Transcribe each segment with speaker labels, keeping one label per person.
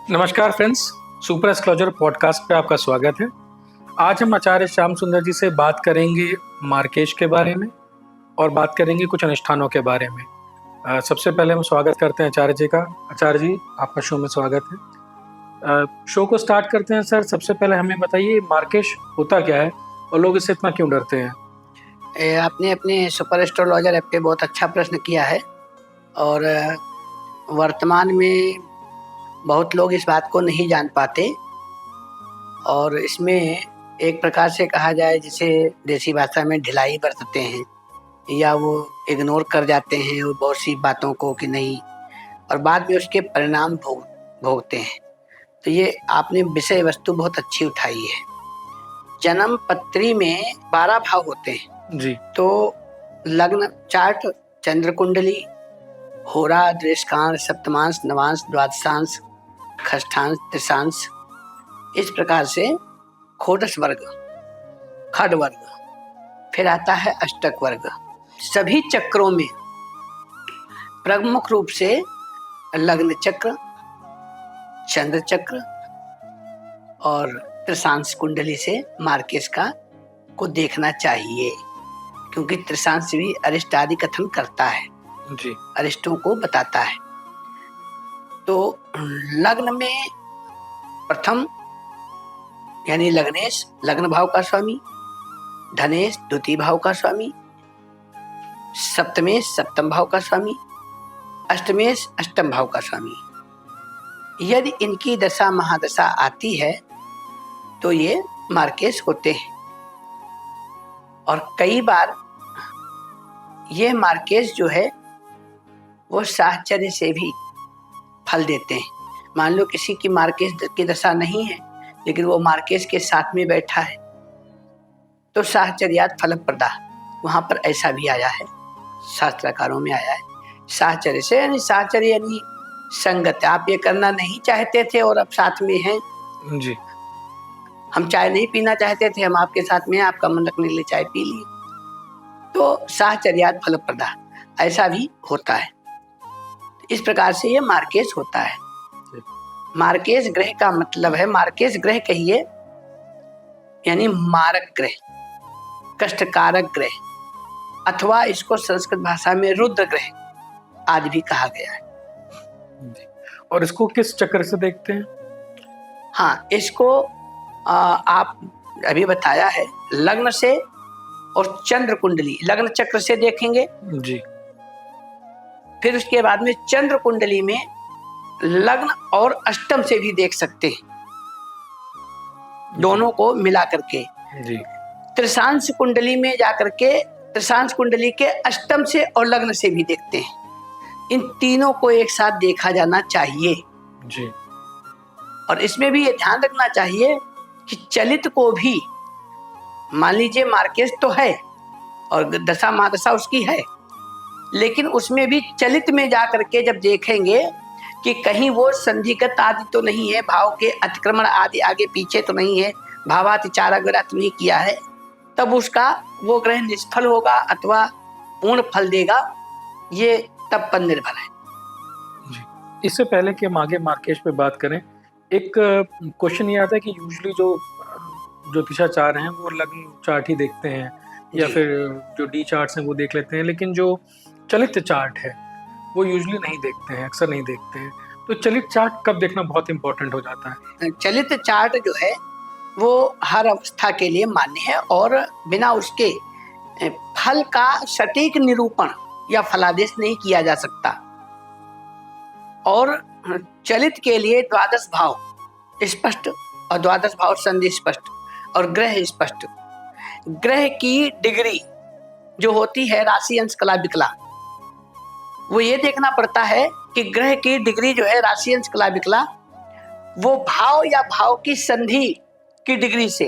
Speaker 1: नमस्कार friends, super astrologer podcast पे आपका स्वागत है। आज हम आचार्य श्याम सुंदर जी से बात करेंगे मार्केश के बारे में और बात करेंगे कुछ अनुष्ठानों के बारे में। सबसे पहले हम स्वागत करते हैं आचार्य जी का। आचार्य जी, आपका शो में स्वागत है। शो को स्टार्ट करते हैं सर। सबसे पहले हमें बताइए मार्केश होता क्या है और लोग इससे इतना क्यों डरते हैं?
Speaker 2: आपने अपने सुपर एस्ट्रोलॉजर ऐप पे बहुत अच्छा प्रश्न किया है और वर्तमान में बहुत लोग इस बात को नहीं जान पाते और इसमें एक प्रकार से कहा जाए जिसे देसी भाषा में ढिलाई बरतते हैं या वो इग्नोर कर जाते हैं वो बहुत सी बातों को कि नहीं, और बाद में उसके परिणाम भोगते हैं। तो ये आपने विषय वस्तु बहुत अच्छी उठाई है। जन्म पत्री में 12 भाव होते हैं
Speaker 1: जी।
Speaker 2: तो लग्न चार्ट, चंद्र कुंडली, होरा, दृष्टांश, सप्तमांश, नवांश, द्वादशांश, खष्ठांश, त्रिशांश, इस प्रकार से खोटस वर्ग, खड वर्ग, फिर आता है अष्टक वर्ग। सभी चक्रों में प्रमुख रूप से लग्न चक्र, चंद्र चक्र और त्रिशांश कुंडली से मार्केश को देखना चाहिए, क्योंकि त्रिशांश भी अरिष्ट आदि कथन करता है
Speaker 1: जी।
Speaker 2: अरिष्टों को बताता है। तो लग्न में प्रथम यानी लग्नेश लग्न भाव का स्वामी, धनेश द्वितीय भाव का स्वामी, सप्तमेश सप्तम भाव का स्वामी, अष्टमेश अष्टम भाव का स्वामी। यदि इनकी दशा महादशा आती है तो ये मार्केश होते हैं और कई बार ये मार्केश जो है वो साहचर्य से भी फल देते हैं। मान लो किसी की मार्केश की दशा नहीं है लेकिन वो मार्केश के साथ में बैठा है तो साहचर्यात फलप्रदा, वहां पर ऐसा भी आया है, शास्त्रकारों में आया है। साहचर्य से यानी साहचर्य यानी संगत, आप ये करना नहीं चाहते थे और अब साथ में हैं।
Speaker 1: जी।
Speaker 2: हम चाय नहीं पीना चाहते थे, हम आपके साथ में, आपका मन रखने के लिए चाय पी लिए, तो साहचर्यात फलप्रदा ऐसा भी होता है। इस प्रकार से ये मार्केश होता है। मार्केश ग्रह का मतलब है, मार्केश ग्रह कहिए यानी मारक ग्रह, कष्टकारक ग्रह, अथवा इसको संस्कृत भाषा में रुद्र ग्रह आदि भी कहा गया है।
Speaker 1: और इसको किस चक्र से देखते हैं?
Speaker 2: हाँ, इसको आप अभी बताया है लग्न से और चंद्र कुंडली, लग्न चक्र से देखेंगे
Speaker 1: जी।
Speaker 2: फिर उसके बाद में चंद्र कुंडली में लग्न और अष्टम से भी देख सकते हैं, दोनों को मिला करके।
Speaker 1: जी।
Speaker 2: त्रिशांश कुंडली में जाकर के त्रिशांश कुंडली के अष्टम से और लग्न से भी देखते हैं। इन तीनों को एक साथ देखा जाना चाहिए।
Speaker 1: जी।
Speaker 2: और इसमें भी ये ध्यान रखना चाहिए कि चलित को भी, मान लीजिए मार्केश तो है और दशा महादशा उसकी है, लेकिन उसमें भी चलित में जाकर के जब देखेंगे कि कहीं वो संधिगत आदि तो नहीं है, भाव के अतिक्रमण आदि आगे पीछे तो नहीं है, भावातिचार वगैरह तो नहीं किया है, तब उसका वो ग्रह निष्फल होगा अथवा पूर्ण फल देगा, ये तब पर निर्भर है।
Speaker 1: इससे पहले कि हम आगे मार्केश पे बात करें, एक क्वेश्चन ये आता है कि यूजुअली जो ज्योतिषाचार्य हैं वो लग्न चार्ट ही देखते हैं या फिर जो डी चार्ट्स हैं वो देख लेते हैं, लेकिन जो चलित चार्ट है वो यूजुअली नहीं देखते हैं, अक्सर नहीं देखते हैं। तो चलित चार्ट कब देखना बहुत इंपॉर्टेंट हो जाता है?
Speaker 2: चलित चार्ट जो है वो हर अवस्था के लिए मान्य है और बिना उसके फल का सटीक निरूपण या फलादेश नहीं किया जा सकता। और चलित के लिए द्वादश भाव स्पष्ट और द्वादश भाव संधि स्पष्ट और ग्रह स्पष्ट। ग्रह की डिग्री जो होती है राशि अंश कला विकला, वो ये देखना पड़ता है कि ग्रह की डिग्री जो है राशि अंश कला विकला, वो भाव या भाव की संधि की डिग्री से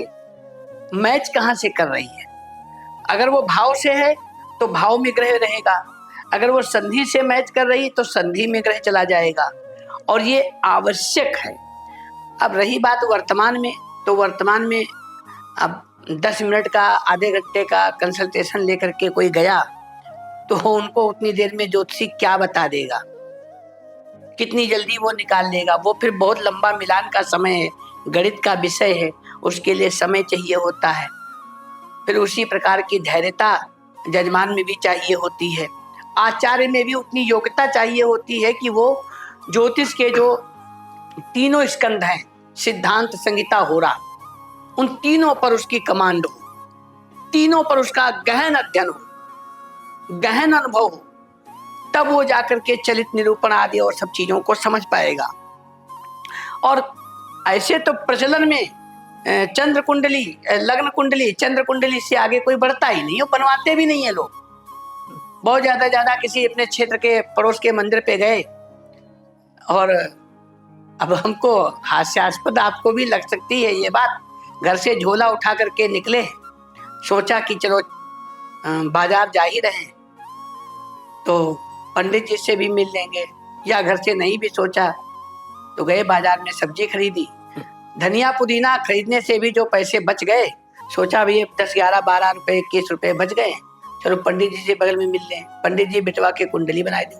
Speaker 2: मैच कहां से कर रही है। अगर वो भाव से है तो भाव में ग्रह रहेगा, अगर वो संधि से मैच कर रही तो संधि में ग्रह चला जाएगा, और ये आवश्यक है। अब रही बात वर्तमान में, तो वर्तमान में अब 10 मिनट का, आधे घंटे का कंसल्टेशन लेकर के कोई गया तो उनको उतनी देर में ज्योतिषी क्या बता देगा कितनी जल्दी वो निकाल लेगा, वो फिर बहुत लंबा मिलान का समय है, गणित का विषय है, उसके लिए समय चाहिए होता है। फिर उसी प्रकार की धैर्यता जजमान में भी चाहिए होती है। आचार्य में भी उतनी योग्यता चाहिए होती है कि वो ज्योतिष के जो तीनों स्कंध हैं, सिद्धांत, संहिता, होरा, उन तीनों पर उसकी कमांड हो, तीनों पर उसका गहन अध्ययन हो, गहन अनुभव हो, तब वो जाकर के चलित निरूपण आदि और सब चीजों को समझ पाएगा। और ऐसे तो प्रचलन में चंद्र कुंडली, लग्न कुंडली, चंद्र कुंडली से आगे कोई बढ़ता ही नहीं, बनवाते भी नहीं है लोग। बहुत ज्यादा किसी अपने क्षेत्र के पड़ोस के मंदिर पे गए, और अब हमको हास्यास्पद आपको भी लग सकती है ये बात, घर से झोला उठा करके निकले, सोचा कि चलो बाजार जा ही रहे तो पंडित जी से भी मिल लेंगे, या घर से नहीं भी सोचा तो गए बाजार में, सब्जी खरीदी, धनिया पुदीना खरीदने से भी जो पैसे बच गए, सोचा भी 10, 11, 12 रुपए, 21 रुपए बच गए, चलो पंडित जी से बगल में मिल लें, पंडित जी बिटवा के कुंडली बना दी।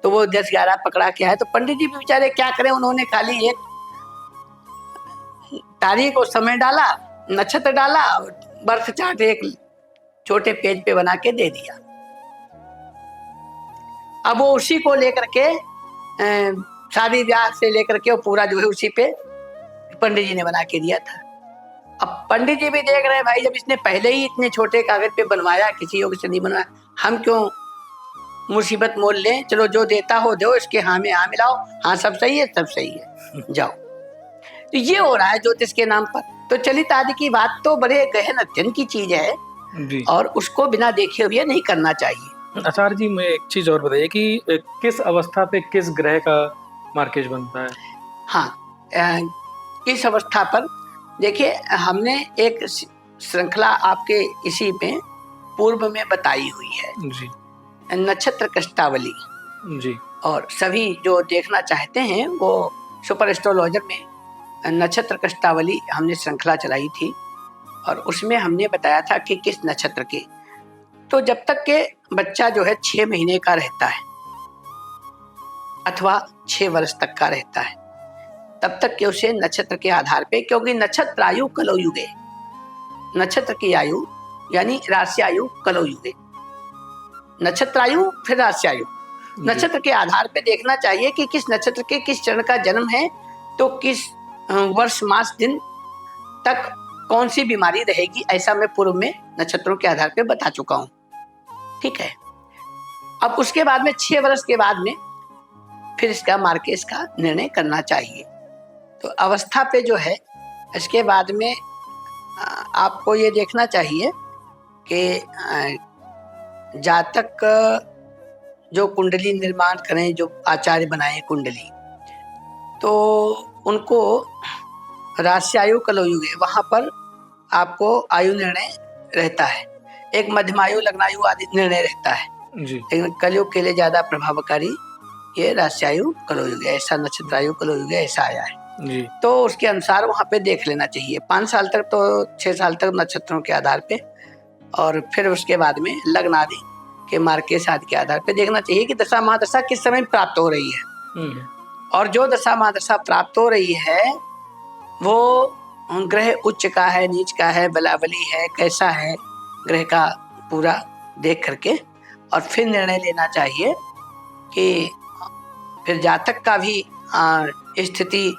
Speaker 2: तो वो 10, 11 पकड़ा के आए, तो पंडित जी भी बेचारे क्या करें, उन्होंने खाली एक तारीख और समय डाला, नक्षत्र डाला, बर्थ चार्ट एक छोटे पेज पे बना के दे दिया। अब वो उसी को लेकर के शादी ब्याह से लेकर के वो पूरा जो है उसी पे पंडित जी ने बना के दिया था। अब पंडित जी भी देख रहे हैं, भाई जब इसने पहले ही इतने छोटे कागज पे बनवाया, किसी योग से नहीं बनवाया, हम क्यों मुसीबत मोल लें, चलो जो देता हो दो, इसके हाँ में हाँ मिलाओ, हाँ सब सही है, सब सही है, जाओ। तो ये हो रहा है ज्योतिष के नाम पर। तो चलित आदि की बात तो बड़े गहन अध्ययन की चीज है
Speaker 1: जी।
Speaker 2: और उसको बिना देखे हुए नहीं करना चाहिए।
Speaker 1: आचार्य जी, मैं एक चीज और बताइए कि किस अवस्था पे किस ग्रह का मार्केज बनता है?
Speaker 2: हाँ, इस अवस्था पर देखिए, हमने एक श्रृंखला आपके इसी में पूर्व में बताई हुई है
Speaker 1: जी,
Speaker 2: नक्षत्र कष्टावली
Speaker 1: जी,
Speaker 2: और सभी जो देखना चाहते हैं वो सुपर एस्ट्रोलॉजर में नक्षत्र कष्टावली हमने श्रृंखला चलाई थी, और उसमें हमने बताया था कि किस नक्षत्र के, तो जब तक के बच्चा जो है 6 महीने का रहता है अथवा 6 वर्ष तक का रहता है, तब तक के उसे नक्षत्र के आधार पे, क्योंकि नक्षत्र आयु कलौ युगे, नक्षत्र की आयु यानी राशि आयु कलौ युगे, नक्षत्र आयु फिर राशि आयु, नक्षत्र के आधार पे देखना चाहिए कि किस नक्षत्र के किस चरण का जन्म है, तो किस वर्ष मास दिन तक कौन सी बीमारी रहेगी, ऐसा मैं पूर्व में नक्षत्रों के आधार पे बता चुका हूं। ठीक है, अब उसके बाद में 6 वर्ष के बाद में फिर इसका मार्केज का निर्णय करना चाहिए। तो अवस्था पे जो है, इसके बाद में आपको ये देखना चाहिए कि जातक जो कुंडली निर्माण करें, जो आचार्य बनाए कुंडली, तो उनको राशि आयु कलौ युगे, वहाँ पर आपको आयु निर्णय रहता है, एक मध्यमायु, लग्नायु आदि निर्णय रहता है
Speaker 1: जी,
Speaker 2: लेकिन कलयुग के लिए ज्यादा प्रभावकारी ये राशि आयु कलौ युगे, ऐसा नक्षत्र आयु कलौ युगे ऐसा आया है
Speaker 1: जी,
Speaker 2: तो उसके अनुसार वहाँ पे देख लेना चाहिए। 5 साल तक तो 6 साल तक नक्षत्रों के आधार पे, और फिर उसके बाद में लग्न आदि के मार्केज आदि के आधार पे देखना चाहिए कि दशा महादशा किस समय प्राप्त हो रही है, और जो दशा महादशा प्राप्त हो रही है वो ग्रह उच्च का है, नीच का है, बलाबली है, कैसा है ग्रह का पूरा देख करके, और फिर निर्णय लेना चाहिए कि फिर जातक का भी स्थिति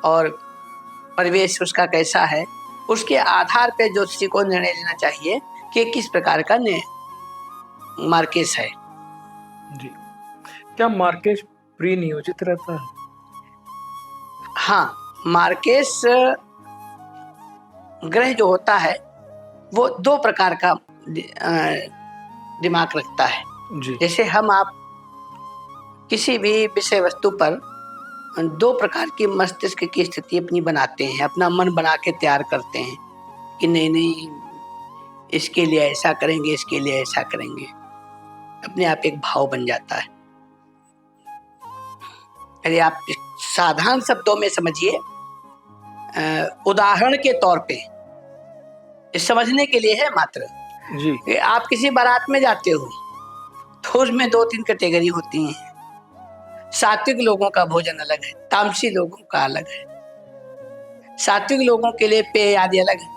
Speaker 2: और परिवेश उसका कैसा है, उसके आधार पे ज्योतिषी को निर्णय लेना चाहिए कि किस प्रकार का मार्केज है।
Speaker 1: जी। क्या मार्केज प्री नियोजित रहता है?
Speaker 2: हाँ, मार्केज ग्रह जो होता है वो 2 प्रकार का दिमाग रखता है।
Speaker 1: जी,
Speaker 2: जैसे हम आप किसी भी विषय वस्तु पर 2 प्रकार की मस्तिष्क की स्थिति अपनी बनाते हैं, अपना मन बना के तैयार करते हैं कि नहीं इसके लिए ऐसा करेंगे, इसके लिए ऐसा करेंगे, अपने आप एक भाव बन जाता है। अरे आप साधारण शब्दों में समझिए, उदाहरण के तौर पे इस समझने के लिए है मात्र
Speaker 1: जी,
Speaker 2: कि आप किसी बारात में जाते हो तो उसमें 2-3 कैटेगरी होती हैं। सात्विक लोगों का भोजन अलग है, तामसी लोगों का अलग है। सात्विक लोगों के लिए पेय आदि अलग है,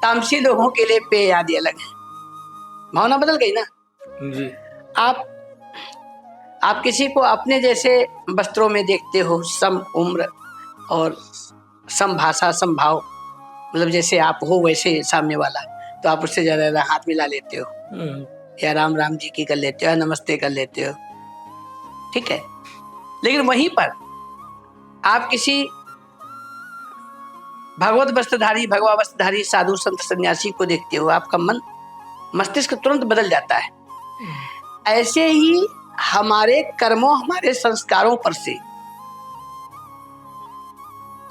Speaker 2: तामसी लोगों के लिए पेय आदि अलग है। भावना बदल गई ना
Speaker 1: जी।
Speaker 2: आप किसी को अपने जैसे वस्त्रों में देखते हो, सम उम्र और सम भाषा सम भाव, मतलब जैसे आप हो वैसे सामने वाला, तो आप उससे ज्यादा हाथ मिला लेते हो, या राम राम जी की कर लेते हो, या नमस्ते कर लेते हो, ठीक है। लेकिन वहीं पर आप किसी भगवत वस्त्रधारी, भगवा वस्त्रधारी साधु संत सन्यासी को देखते हो, आपका मन मस्तिष्क तुरंत बदल जाता है। ऐसे ही हमारे कर्मों, हमारे संस्कारों पर से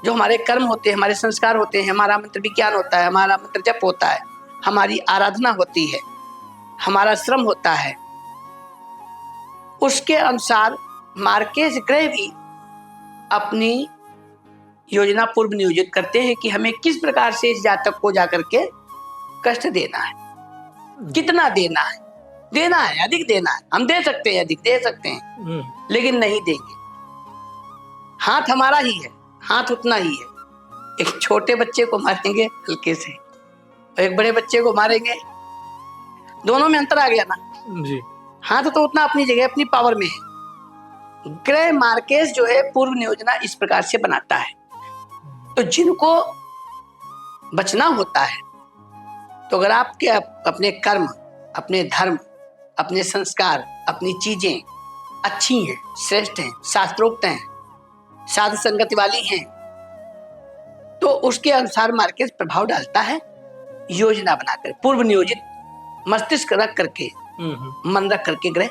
Speaker 2: जो हमारे कर्म होते हैं, हमारे संस्कार होते हैं, हमारा मंत्र विज्ञान होता है, हमारा मंत्र जप होता है, हमारी आराधना होती है, हमारा श्रम होता है, उसके अनुसार मार्केज ग्रह भी अपनी योजना पूर्व नियोजित करते हैं कि हमें किस प्रकार से इस जातक को जाकर के कष्ट देना है, कितना देना है, देना है, अधिक देना है। हम दे सकते हैं, अधिक दे सकते हैं, लेकिन नहीं देंगे। हाथ हमारा ही है, हाथ उतना ही है। एक छोटे बच्चे को मारेंगे हल्के से और एक बड़े बच्चे को मारेंगे, दोनों में अंतर आ गया ना
Speaker 1: जी।
Speaker 2: हाथ तो उतना अपनी जगह, अपनी पावर में है। ग्रह मार्केज जो है पूर्व नियोजना इस प्रकार से बनाता है। तो जिनको बचना होता है, तो अगर आपके अपने कर्म, अपने धर्म, अपने संस्कार, अपनी चीजें अच्छी हैं, श्रेष्ठ हैं, शास्त्रोक्त हैं, साधु संगति वाली हैं, तो उसके अनुसार मार्केट प्रभाव डालता है। योजना बनाकर, पूर्व नियोजित मस्तिष्क रख करके, मन रख करके ग्रह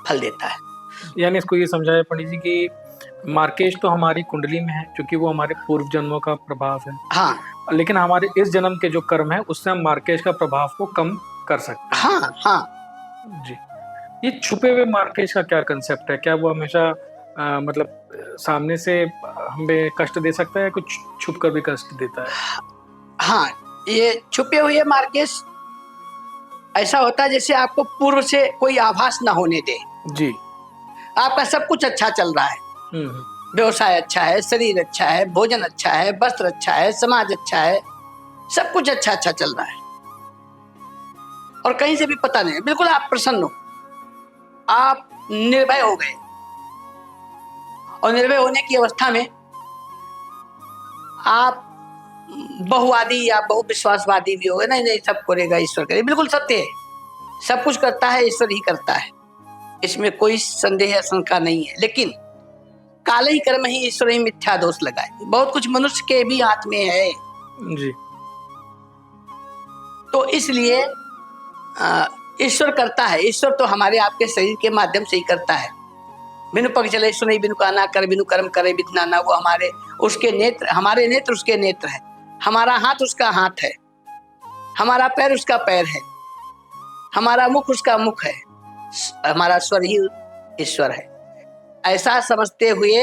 Speaker 2: फल देता है।
Speaker 1: यानी इसको ये समझाया पंडित जी कि मार्केश तो हमारी कुंडली में है, क्योंकि वो हमारे पूर्व जन्मों का प्रभाव है।
Speaker 2: हाँ,
Speaker 1: लेकिन हमारे इस जन्म के जो कर्म है उससे हम मार्केश का प्रभाव को कम कर सकते हैं।
Speaker 2: हाँ, हाँ
Speaker 1: जी। ये छुपे हुए मार्केश का क्या कंसेप्ट है? क्या वो हमेशा मतलब सामने से हमें कष्ट दे सकता है, कुछ छुप कर भी कष्ट देता है?
Speaker 2: हाँ, ये छुपे हुए मार्केश ऐसा होता है जैसे आपको पूर्व से कोई आभास ना होने दे।
Speaker 1: जी।
Speaker 2: आपका सब कुछ अच्छा चल रहा है, व्यवसाय अच्छा है, शरीर अच्छा है, भोजन अच्छा है, वस्त्र अच्छा है, समाज अच्छा है, सब कुछ अच्छा अच्छा चल रहा है और कहीं से भी पता नहीं, बिल्कुल आप प्रसन्न हो, आप निर्भय हो गए। और निर्भय होने की अवस्था में आप बहुवादी या बहुविश्वासवादी भी हो गए, नहीं नहीं सब करेगा ईश्वर करे, बिल्कुल सत्य है, सब कुछ करता है ईश्वर ही करता है, इसमें कोई संदेह या शंका नहीं है। लेकिन काले ही कर्म ही ईश्वर ही मिथ्या दोष लगाए, बहुत कुछ मनुष्य के भी हाथ में है
Speaker 1: जी।
Speaker 2: तो इसलिए ईश्वर करता है। ईश्वर तो हमारे आपके शरीर के माध्यम से ही करता है। बिनु पग चले ईश्वर नहीं, बिनु काना कर, बिनु कर्म करे बितना ना। वो हमारे उसके नेत्र, हमारे नेत्र उसके नेत्र है, हमारा हाथ उसका हाथ है, हमारा पैर उसका पैर है, हमारा मुख उसका मुख है, हमारा स्वर ही ईश्वर है। ऐसा समझते हुए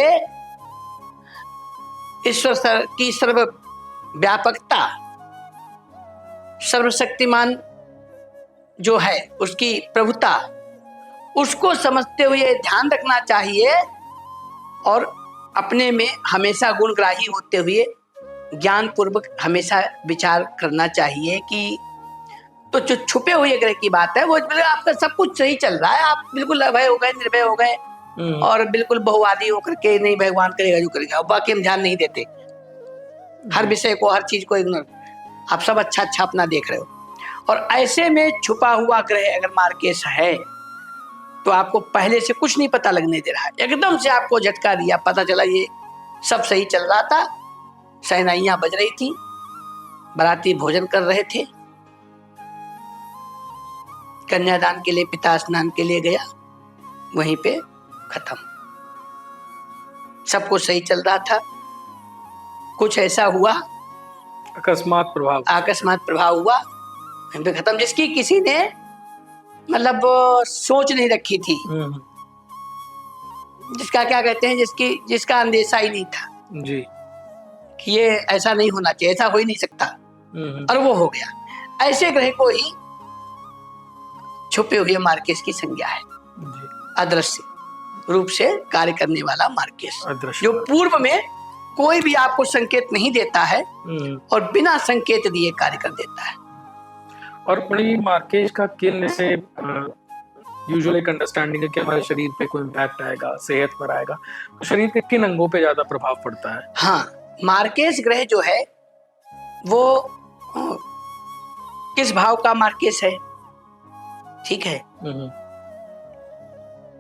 Speaker 2: ईश्वर की सर्व व्यापकता, सर्वशक्तिमान जो है उसकी प्रभुता, उसको समझते हुए ध्यान रखना चाहिए और अपने में हमेशा गुणग्राही होते हुए ज्ञान पूर्वक हमेशा विचार करना चाहिए कि तो जो छुपे हुए ग्रह की बात है वो आपका सब कुछ सही चल रहा है, आप बिल्कुल अभय हो गए, निर्भय हो गए और बिल्कुल बहुवादी होकर के नहीं भगवान करेगा जो करेगा, बाकी हम ध्यान नहीं देते, हर विषय को, हर चीज को इग्नोर, आप सब अच्छा अच्छा अपना देख रहे हो। और ऐसे में छुपा हुआ ग्रह अगर मार्केश है तो आपको पहले से कुछ नहीं पता लगने दे रहा है, एकदम से आपको झटका दिया, पता चला ये सब सही चल रहा था, शहनाइयां बज रही थी, बाराती भोजन कर रहे थे, कन्यादान के लिए पिता स्नान के लिए गया, वहीं पे खत्म, सब कुछ सही चल रहा था, कुछ ऐसा हुआ,
Speaker 1: अकस्मात प्रभाव हुआ, वहीं पे खत्म, जिसकी किसी ने मतलब सोच नहीं रखी थी, जिसका क्या कहते हैं, जिसका अंदेशा ही नहीं था जी
Speaker 2: कि ये ऐसा नहीं होना चाहिए, ऐसा हो ही नहीं सकता, और वो हो गया। ऐसे ग्रह को ही छुपे हुए मार्केश की संज्ञा है, अदृश्य। रूप से कार्य करने वाला मार्केश,
Speaker 1: अदृश्य
Speaker 2: जो पूर्व में कोई भी आपको संकेत नहीं देता है और बिना संकेत दिए कार्य कर देता है।
Speaker 1: और बड़ी मार्केश का किन से यूजुअली एक अंडरस्टैंडिंग है कि हमारे शरीर पे कोई इम्पैक्ट आएगा, सेहत पर आएगा, तो शरीर के किन अंगों पे ज्यादा प्रभाव पड़ता है?
Speaker 2: हाँ, मार्केश ग्रह जो है वो किस भाव का मार्केश है, ठीक है,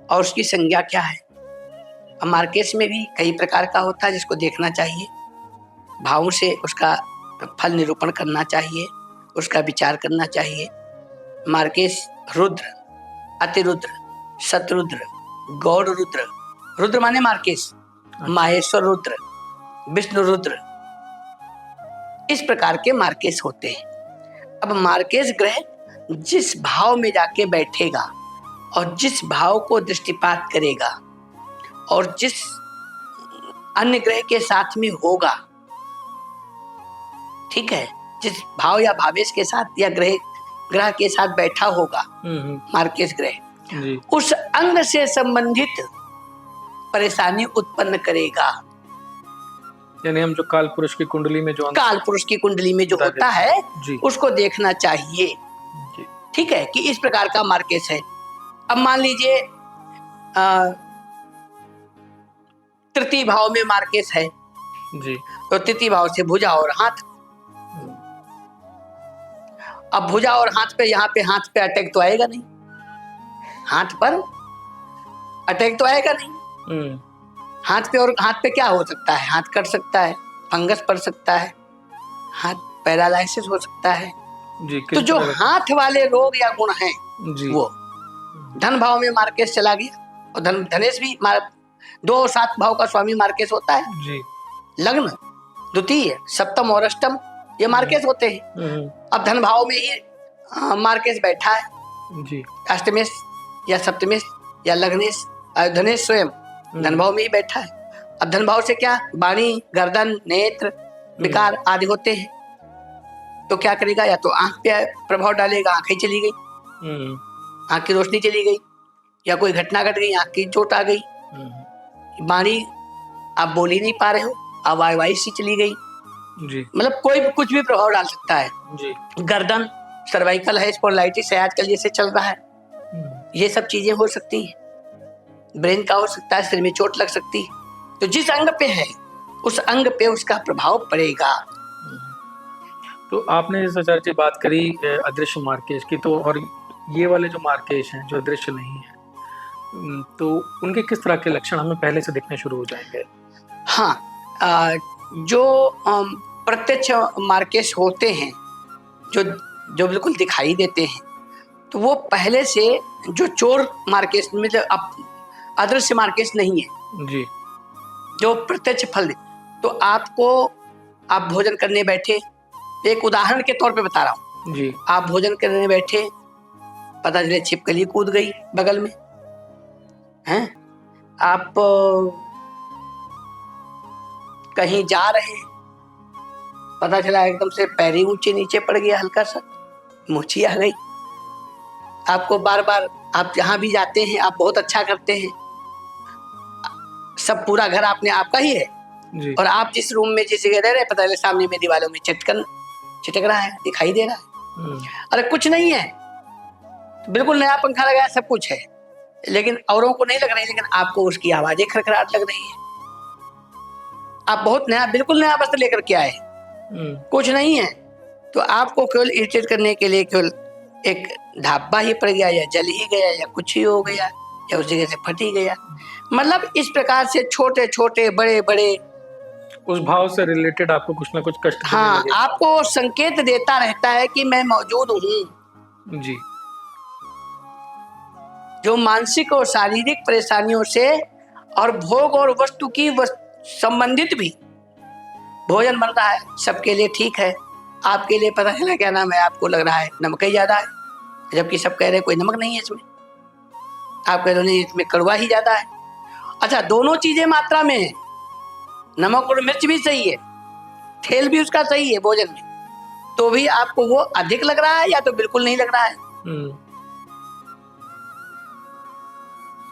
Speaker 2: और उसकी संज्ञा क्या है। अब मार्केश में भी कई प्रकार का होता है जिसको देखना चाहिए, भावों से उसका फल निरूपण करना चाहिए, उसका विचार करना चाहिए। मार्केश रुद्र, अतिरुद्र, शतरुद्र, गौड़ रुद्र, रुद्र माने मार्केश, माहेश्वर रुद्र, विष्णु रुद्र, इस प्रकार के मार्केश होते हैं। अब मार्केश ग्रह जिस भाव में जाके बैठेगा और जिस भाव को दृष्टिपात करेगा और जिस अन्य ग्रह के साथ में होगा, ठीक है, जिस भाव या भावेश के साथ या ग्रह के साथ बैठा होगा मार्केश ग्रह, उस अंग से संबंधित परेशानी उत्पन्न करेगा।
Speaker 1: यानी हम जो काल पुरुष की कुंडली में जो
Speaker 2: काल पुरुष की कुंडली में जो होता है उसको देखना चाहिए, ठीक है, कि इस प्रकार का मार्केश है। अब मान लीजिए तृतीय भाव में मार्केश है
Speaker 1: जी,
Speaker 2: तो तृतीय भाव से भुजा और हाथ। अब भुजा और हाथ पे, यहाँ पे हाथ पे अटैक तो आएगा नहीं, हाथ पर अटैक तो आएगा नहीं। हाथ पे, और हाथ पे क्या हो सकता है, हाथ कट सकता है, फंगस पड़ सकता है, हाथ पैरालाइसिस हो सकता है
Speaker 1: जी।
Speaker 2: तो जो हाथ वाले रोग या गुण हैं वो धन भाव में मार्केश चला गया। और धनेश भी 2 और 7 भाव का स्वामी मार्केश होता है
Speaker 1: जी।
Speaker 2: लग्न, द्वितीय, सप्तम और अष्टम ये मार्केश होते हैं। अब धन भाव में ही मार्केश बैठा है
Speaker 1: जी,
Speaker 2: अष्टमेश या सप्तमेश या लग्नेश, धनेश स्वयं धन भाव में ही बैठा है। अब धन भाव से क्या, वाणी, गर्दन, नेत्र, विकार आदि होते हैं, तो क्या करेगा, या तो आंख पे प्रभाव डालेगा, आंखें चली गई, आंख की रोशनी चली गई, या कोई घटना घट गई, आंख की चोट आ गई, वाणी आप बोल ही नहीं पा रहे हो, आवाज सी चली गई जी, मतलब कोई भी कुछ भी प्रभाव डाल सकता है जी। गर्दन, सर्वाइकल है, स्पॉन्डिलाइटिस है आजकल जैसे चल रहा है, ये सब चीजें हो सकती हैं। ब्रेन का हो सकता है, सिर में चोट लग सकती है। तो जिस अंग पे है उस अंग पे उसका प्रभाव पड़ेगा।
Speaker 1: तो आपने जैसे आचार्य जी बात करी अदृश्य मार्केश की, तो और ये वाले जो मार्केश हैं जो अदृश्य नहीं है, तो उनके किस तरह के लक्षण हमें पहले से दिखने शुरू हो जाएंगे?
Speaker 2: हाँ, जो प्रत्यक्ष मार्केश होते हैं जो बिल्कुल दिखाई देते हैं, तो वो पहले से जो चोर मार्केश में अदृश्य मार्केश नहीं है जी, जो प्रत्यक्ष फल दे। तो आप भोजन करने बैठे, एक उदाहरण के तौर पे बता रहा हूँ जी, आप भोजन करने बैठे, पता चले छिपकली कूद गई बगल में, हैं, आप कहीं जा रहे हैं, पता चला एकदम से पैर ही ऊंचे नीचे पड़ गया, हल्का सा मोची आ गई। आपको बार बार, आप जहां भी जाते हैं आप बहुत अच्छा करते हैं, सब पूरा घर आपका ही है जी। और आप जिस रूम में जिस जगह रह रहे, पता चले सामने में दीवारों में चिटक रहा है, दिखाई दे रहा है, अरे कुछ नहीं है, बिल्कुल नया पंखा लगाया, सब कुछ है, लेकिन औरों को नहीं लग रही, लेकिन आपको उसकी आवाजें खड़खड़ाहट लग रही है। आप बहुत नया, बिल्कुल नया वस्त्र लेकर के आए, कुछ नहीं है, तो आपको केवल इरिटेट करने के लिए केवल एक ढाबा ही पड़ गया, या जल ही गया, या कुछ ही हो गया, या उस जगह से फट ही गया। मतलब इस प्रकार से छोटे छोटे बड़े बड़े
Speaker 1: उस भाव से रिलेटेड आपको कुछ ना कुछ कष्ट,
Speaker 2: हाँ, आपको संकेत देता रहता है कि मैं मौजूद हूँ जी। जो मानसिक और शारीरिक परेशानियों से और भोग और वस्तु की संबंधित भी, भोजन बन रहा है सबके लिए ठीक है, आपके लिए पता चला क्या नाम है, आपको लग रहा है नमक ही ज्यादा है, जबकि सब कह रहे हैं कोई नमक नहीं है इसमें, आप कह रहे हो नहीं इसमें कड़वा ही ज्यादा है। अच्छा, दोनों चीजें मात्रा में है, नमक और मिर्च भी सही है, तेल भी उसका सही है भोजन में, तो भी आपको वो अधिक लग रहा है या तो बिल्कुल नहीं लग रहा है।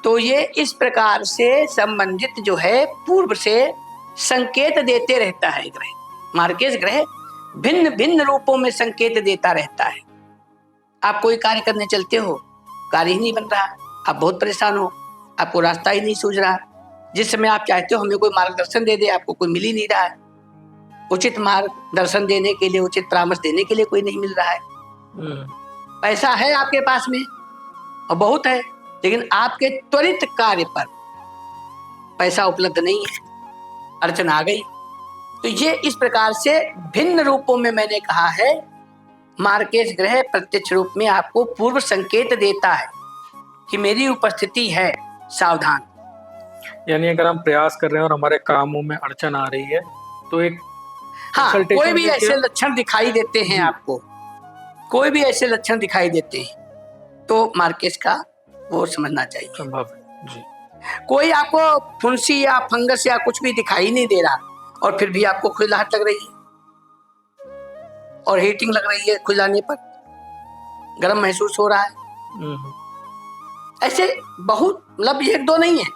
Speaker 2: तो ये इस प्रकार से संबंधित जो है पूर्व से संकेत देते रहता है ग्रह। मार्केश ग्रह भिन्न भिन्न रूपों में संकेत देता रहता है। आप कोई कार्य करने चलते हो, कार्य ही नहीं बन रहा, आप बहुत परेशान हो, आपको रास्ता ही नहीं सूझ रहा। जिस समय आप चाहते हो हमें कोई मार्गदर्शन दे दे, आपको कोई मिल ही नहीं रहा है। उचित मार्गदर्शन देने के लिए, उचित परामर्श देने के लिए कोई नहीं मिल रहा है। पैसा है आपके पास में और बहुत है, लेकिन आपके त्वरित कार्य पर पैसा उपलब्ध नहीं है, अड़चन आ गई। तो ये इस प्रकार से भिन्न रूपों में मैंने कहा है, मार्केश ग्रह प्रत्यक्ष रूप में आपको पूर्व संकेत देता है कि मेरी उपस्थिति है, सावधान।
Speaker 1: यानी अगर हम प्रयास कर रहे हैं और हमारे कामों में अड़चन आ रही है तो एक
Speaker 2: हाँ, कोई भी ऐसे लक्षण दिखाई देते हैं आपको, कोई भी ऐसे लक्षण दिखाई देते हैं तो मार्केश का वो समझना चाहिए।
Speaker 1: संभव है जी।
Speaker 2: कोई आपको फुंसी या फंगस या कुछ भी दिखाई नहीं दे रहा और फिर भी आपको खुजलाहट लग रही है और हीटिंग लग रही है, खुजलाने पर गर्म महसूस हो रहा है। ऐसे बहुत, मतलब एक दो नहीं है,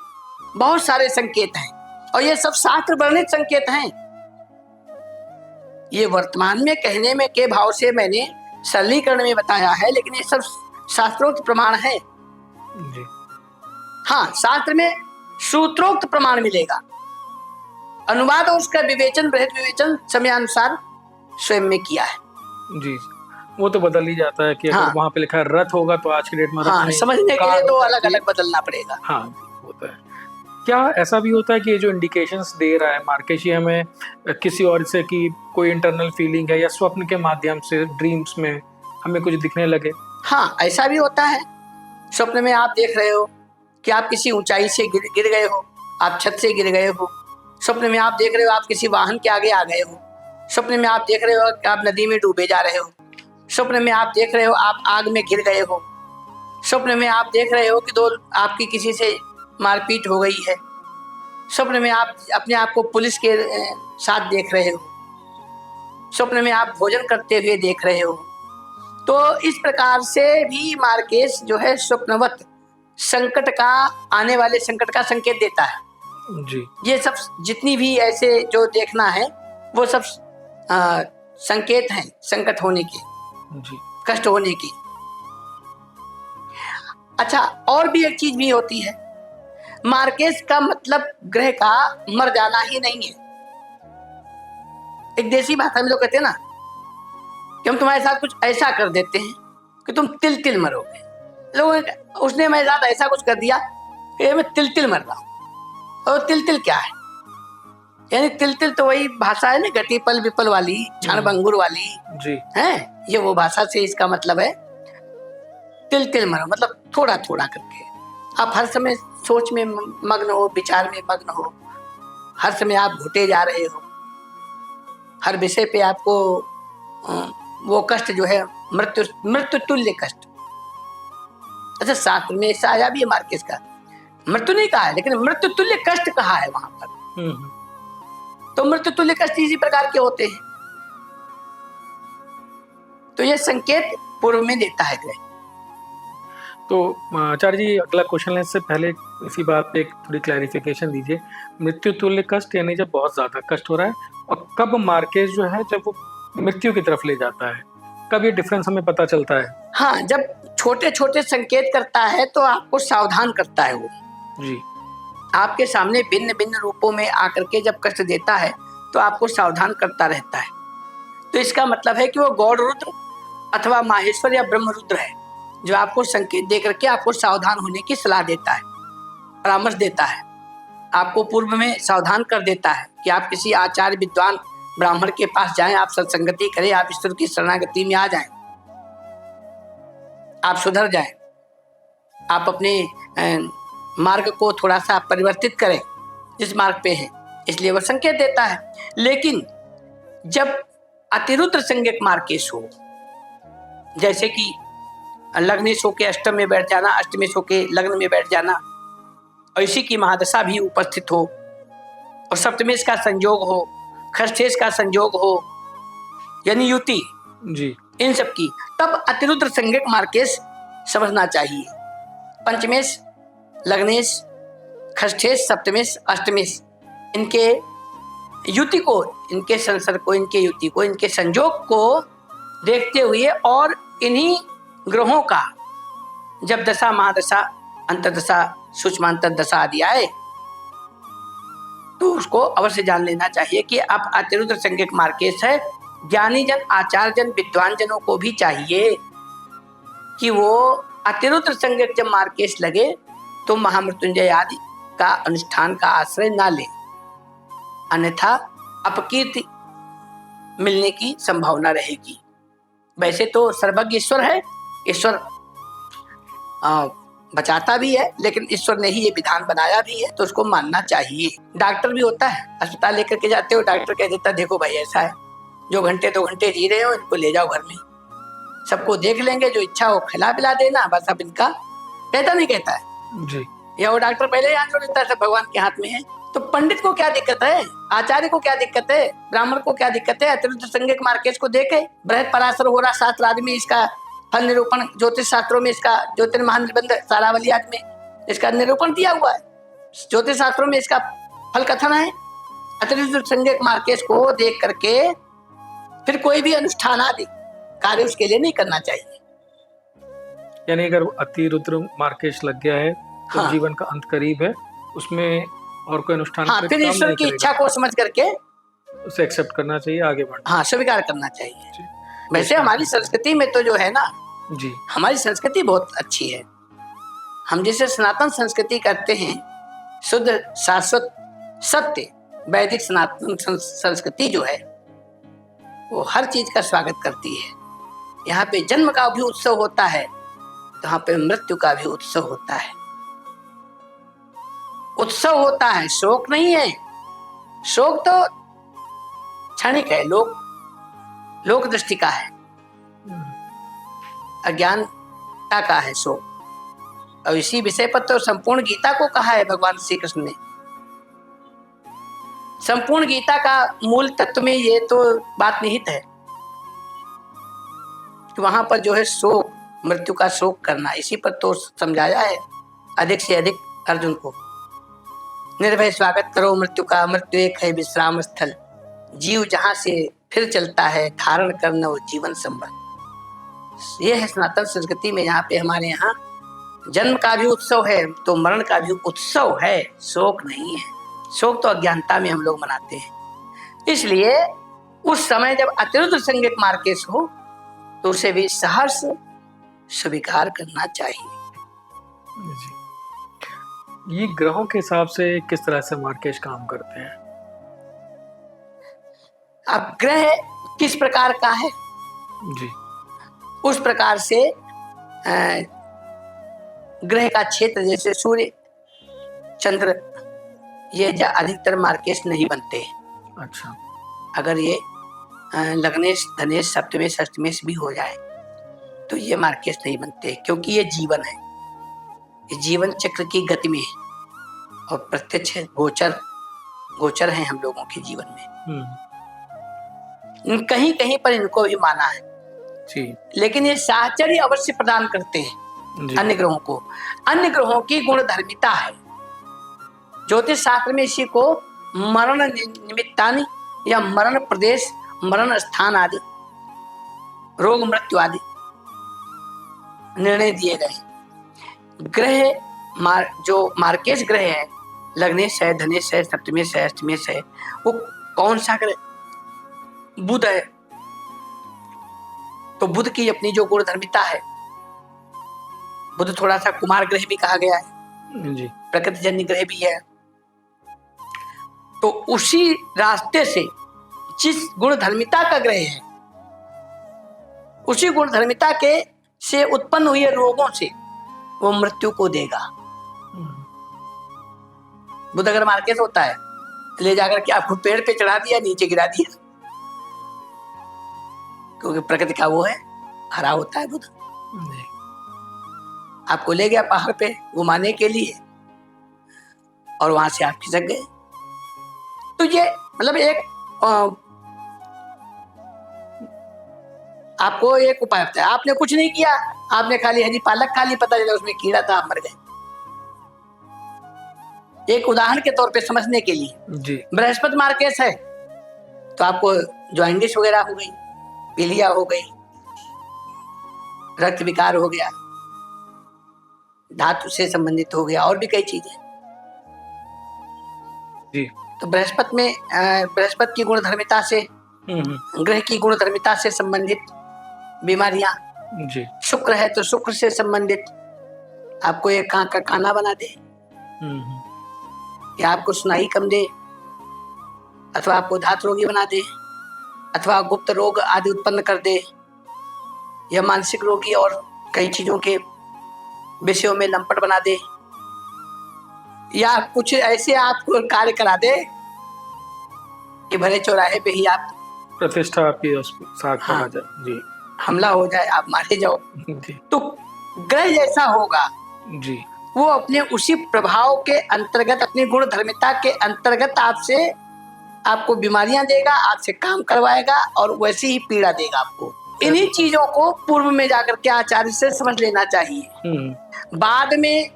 Speaker 2: बहुत सारे संकेत हैं और ये सब शास्त्र वर्णित संकेत हैं। ये वर्तमान में कहने में के भाव से मैंने सरलीकरण में बताया है, लेकिन ये सब शास्त्रोक्त प्रमाण है
Speaker 1: जी।
Speaker 2: हाँ, शास्त्र में सूत्रोक्त प्रमाण मिलेगा, अनुवाद और उसका विवेचन, बृहद विवेचन समयानुसार स्वयं में किया है
Speaker 1: जी। वो तो बदल ही जाता है कि अगर वहां पे लिखा है रथ होगा तो आज की डेट में रथ नहीं,
Speaker 2: समझने के लिए तो अलग अलग बदलना पड़ेगा।
Speaker 1: हाँ, होता है। क्या ऐसा भी होता है कि ये जो इंडिकेशंस दे रहा है मार्केश, हमें किसी और से कि कोई इंटरनल फीलिंग है या स्वप्न के माध्यम से ड्रीम्स में हमें कुछ दिखने लगे?
Speaker 2: हाँ, ऐसा भी होता है। स्वप्न में आप देख रहे हो कि आप किसी ऊंचाई से गिर गए हो, आप छत से गिर गए हो। स्वप्न में आप देख रहे हो आप किसी वाहन के आगे आ गए हो। स्वप्न में आप देख रहे हो कि आप नदी में डूबे जा रहे हो। स्वप्न में आप देख रहे हो आप आग में गिर गए हो। स्वप्न में आप देख रहे हो कि दो आपकी किसी से मारपीट हो गई है। स्वप्न में आप अपने आप को पुलिस के साथ देख रहे हो। स्वप्न में आप भोजन करते हुए देख रहे हो। तो इस प्रकार से भी मार्केश जो है स्वप्नवत संकट का, आने वाले संकट का संकेत देता है
Speaker 1: जी।
Speaker 2: ये सब जितनी भी ऐसे जो देखना है वो सब संकेत हैं संकट होने के
Speaker 1: जी,
Speaker 2: कष्ट होने की। अच्छा, और भी एक चीज भी होती है, मार्केश का मतलब ग्रह का मर जाना ही नहीं है। एक देसी भाषा में लोग कहते हैं ना कि हम तुम्हारे साथ कुछ ऐसा कर देते हैं कि तुम तिल तिल मरोगे। लोग उसने मेरे साथ ऐसा कुछ कर दिया कि मैं तिल तिल मर रहा हूँ। और तिल तिल क्या है? यानी तिल तिल तो वही भाषा है ना, गति पल विपल वाली, क्षण भंगुर वाली
Speaker 1: जी
Speaker 2: है। ये वो भाषा से इसका मतलब है तिल तिल मरो, मतलब थोड़ा थोड़ा करके। आप हर समय सोच में मग्न हो, विचार में मग्न हो, हर समय आप घुटे जा रहे हो, हर विषय पे आपको वो कष्ट जो है मृत्यु तुल्य कष्ट। अच्छा, शास्त्र में ऐसा आया भी है मार्केश का, मृत्यु नहीं कहा है लेकिन मृत्यु तुल्य कष्ट कहा है वहां पर। तो मृत्यु तुल्य कष्ट इसी प्रकार के होते हैं। तो ये संकेत पूर्व में देता है ग्रह।
Speaker 1: तो आचार्य जी, अगला क्वेश्चन लेने से पहले इसी बात पे एक थोड़ी क्लैरिफिकेशन दीजिए। मृत्यु तुल्य कष्ट यानी जब बहुत ज्यादा कष्ट हो रहा है, और कब मार्केश जो है जब वो मृत्यु की तरफ ले जाता है, कब ये डिफरेंस हमें पता चलता है?
Speaker 2: हाँ, जब छोटे छोटे संकेत करता है तो आपको सावधान करता है वो
Speaker 1: जी।
Speaker 2: आपके सामने भिन्न भिन्न रूपों में आकर के जब कष्ट देता है तो आपको सावधान करता रहता है। तो इसका मतलब है कि वो गौड़ रुद्र अथवा माहेश्वर या ब्रह्म रुद्र है जो आपको संकेत दे करके आपको सावधान होने की सलाह देता है, परामर्श देता है, आपको पूर्व में सावधान कर देता है कि आप किसी आचार्य विद्वान ब्राह्मण के पास जाएं, आप सत्संगति करें, आप ईश्वर की शरणागति में आ जाएं, आप सुधर जाएं, आप अपने मार्ग को थोड़ा सा परिवर्तित करें जिस मार्ग पे हैं, इसलिए वह संकेत देता है। लेकिन जब अतिरुद्र संज्ञक मार्केश हो, जैसे कि लग्नेश होके अष्टम में बैठ जाना, अष्टमेश होके लग्न में बैठ जाना, और इसी की महादशा भी उपस्थित हो, और सप्तमेश का संयोग हो, खष्ठेश का संयोग हो, यानी युति
Speaker 1: जी,
Speaker 2: इन सब की, तब अतिरुद्र संज्ञक मार्केश समझना चाहिए। पंचमेश लग्नेश, खष्ठेश, सप्तमेश, अष्टमेश, इनके युति को, इनके संसर्ग को, इनके युति को, इनके संयोग को देखते हुए और इन्हीं ग्रहों का जब दशा, महादशा, अंतर्दशा, सूक्ष्मांतर दशा आदि आए तो उसको अवश्य जान लेना चाहिए कि अब अतिरुद्र संज्ञक मार्केश है। ज्ञानी जन, आचार्य जन, विद्वान जनों को भी चाहिए कि वो अतिरुद्र संज्ञक जब मार्केश लगे तो महामृत्युंजय आदि का अनुष्ठान का आश्रय ना ले, अन्यथा अपकीर्ति मिलने की संभावना रहेगी। वैसे तो सर्वज्ञ ईश्वर है, ईश्वर बचाता भी है, लेकिन ईश्वर ने ही ये विधान बनाया भी है तो उसको मानना चाहिए। डॉक्टर भी होता है, अस्पताल लेकर के जाते हो, डॉक्टर कह देता है देखो भाई ऐसा है, जो घंटे 2 घंटे जी रहे हो इनको ले जाओ घर में, सबको देख लेंगे, जो इच्छा हो खिला पिला देना, बस अब इनका कहता नहीं कहता है
Speaker 1: जी।
Speaker 2: या वो डॉक्टर पहले ही आंसर देता है सब भगवान के हाथ में है। तो पंडित को क्या दिक्कत है, आचार्य को क्या दिक्कत है, ब्राह्मण को क्या दिक्कत है, अतिरुद्ध संज्ञक मार्केश को देखे, बृहद पराशर हो रहा शास्त्र आदि में इसका फल निरूपण, ज्योतिष शास्त्रों में इसका ज्योतिर्महान निबंध सारावली आदि में इसका निरूपण दिया हुआ है, ज्योतिष शास्त्रों में इसका फल कथन है। अतिरुद्ध संज्ञक मार्केश को देख करके फिर कोई भी अनुष्ठान आदि कार्य उसके लिए नहीं करना चाहिए।
Speaker 1: यानी अगर अतिरुद्र मार्केश लग गया है तो
Speaker 2: हाँ।
Speaker 1: जीवन का अंत करीब है, उसमें और कोई अनुष्ठान
Speaker 2: हाँ, फिर ईश्वर की इच्छा को समझ करके
Speaker 1: उसे एक्सेप्ट करना चाहिए, आगे बढ़ना।
Speaker 2: हाँ, स्वीकार करना चाहिए। वैसे हमारी संस्कृति में तो जो है ना
Speaker 1: जी,
Speaker 2: हमारी संस्कृति बहुत अच्छी है। हम जिसे सनातन संस्कृति करते हैं, शुद्ध शाश्वत सत्य वैदिक सनातन संस्कृति जो है वो हर चीज का स्वागत करती है। यहाँ पे जन्म का भी उत्सव होता है, तो यहाँ पे मृत्यु का भी उत्सव होता है। उत्सव होता है, शोक नहीं है। शोक तो क्षणिक है, लोक दृष्टि का है, अज्ञानता का है शोक। और इसी विषय पर तो संपूर्ण गीता को कहा है भगवान श्री कृष्ण ने। संपूर्ण गीता का मूल तत्व में ये तो बात निहित है कि वहां पर जो है शोक, मृत्यु का शोक करना, इसी पर तो समझाया है अधिक से अधिक अर्जुन को। निर्भय स्वागत करो मृत्यु का, मृत्यु एक है विश्राम स्थल, जीव जहां से फिर चलता है, धारण करना वो जीवन संबल। ये है सनातन संस्कृति में। यहाँ पे हमारे यहाँ जन्म का भी उत्सव है तो मरण का भी उत्सव है, शोक नहीं है। शोक तो अज्ञानता में हम लोग मनाते हैं। इसलिए उस समय जब अतिरुद्ध संज्ञक मार्केश हो तो उसे भी सहर्ष स्वीकार करना चाहिए।
Speaker 1: जी। ये ग्रहों के हिसाब से किस तरह से मार्केश काम करते हैं?
Speaker 2: अब ग्रह किस प्रकार का है
Speaker 1: जी,
Speaker 2: उस प्रकार से ग्रह का क्षेत्र, जैसे सूर्य, चंद्र, ये अधिकतर मार्केश नहीं बनते।
Speaker 1: अच्छा।
Speaker 2: अगर ये लग्नेश, धनेश, सप्तमेश, अष्टमेश भी हो जाए तो ये मार्केश नहीं बनते, क्योंकि ये जीवन है, ये जीवन चक्र की गति में है और प्रत्यक्ष गोचर है हम लोगों के जीवन में। कहीं कहीं पर इनको भी माना है
Speaker 1: जी। लेकिन
Speaker 2: ये साहचर्य अवश्य प्रदान करते हैं अन्य ग्रहों को। अन्य ग्रहों की गुण धर्मिता है। ज्योतिष शास्त्र में इसी को मरण निमित्तानि या मरण प्रदेश, मरण स्थान आदि, रोग मृत्यु आदि निर्णय दिए गए। ग्रह जो मार्केश ग्रह है, लग्नेश है, धनेश है, सप्तमेश है, अष्टमेश है, वो कौन सा ग्रह? बुध है। तो बुध की अपनी जो गुण धर्मिता है, बुध थोड़ा सा कुमार ग्रह भी कहा गया है
Speaker 1: जी,
Speaker 2: प्रकृति जन्य ग्रह भी है। तो उसी रास्ते से जिस गुण धर्मिता का ग्रह है, उसी गुण धर्मिता के से उत्पन्न हुए रोगों से वो मृत्यु को देगा। बुध अगर मार्केश होता है, ले जाकर के आपको पेड़ पे चढ़ा दिया, नीचे गिरा दिया, क्योंकि प्रकृति का वो है, हरा होता है बुध। आपको ले गया पहाड़ पे घुमाने के लिए और वहां से आप खिसक गए। तो ये मतलब एक आपको एक उपाय होता है। आपने कुछ नहीं किया, आपने खाली हरी पालक खा ली, पता चला उसमें कीड़ा था, आप मर गए। एक उदाहरण के तौर पे समझने के लिए,
Speaker 1: जी।
Speaker 2: बृहस्पति मार्केश है तो आपको जॉइंडिस वगैरह हो गई, पीलिया हो गई, रक्त विकार हो गया, धातु से संबंधित हो गया, और भी कई चीजें।
Speaker 1: जी।
Speaker 2: तो बृहस्पति में बृहस्पति की गुणधर्मिता से, ग्रह की गुणधर्मिता से संबंधित बीमारियां।
Speaker 1: जी।
Speaker 2: शुक्र है तो शुक्र से संबंधित आपको एक आंख का काना बना दे, या आपको सुनाई कम दे, अथवा आपको धात रोगी बना दे, अथवा गुप्त रोग आदि उत्पन्न कर दे, या मानसिक रोगी और कई चीजों के विषयों में लंपट बना दे, या कुछ ऐसे आपको कार्य करा दे कि भले चौराहे पे ही आप
Speaker 1: प्रतिष्ठा आपकी साथ
Speaker 2: हाँ,
Speaker 1: आ जाए। जी।
Speaker 2: हमला हो जाए, आप मारे जाओ।
Speaker 1: जी।
Speaker 2: तो ग्रह जैसा होगा
Speaker 1: जी।
Speaker 2: वो अपने उसी प्रभाव के अंतर्गत, अपनी गुण धर्मिता के अंतर्गत आपको बीमारियां देगा, आपसे काम करवाएगा और वैसी ही पीड़ा देगा आपको। इन्हीं चीजों को पूर्व में जाकर के आचार्य से समझ लेना चाहिए। बाद में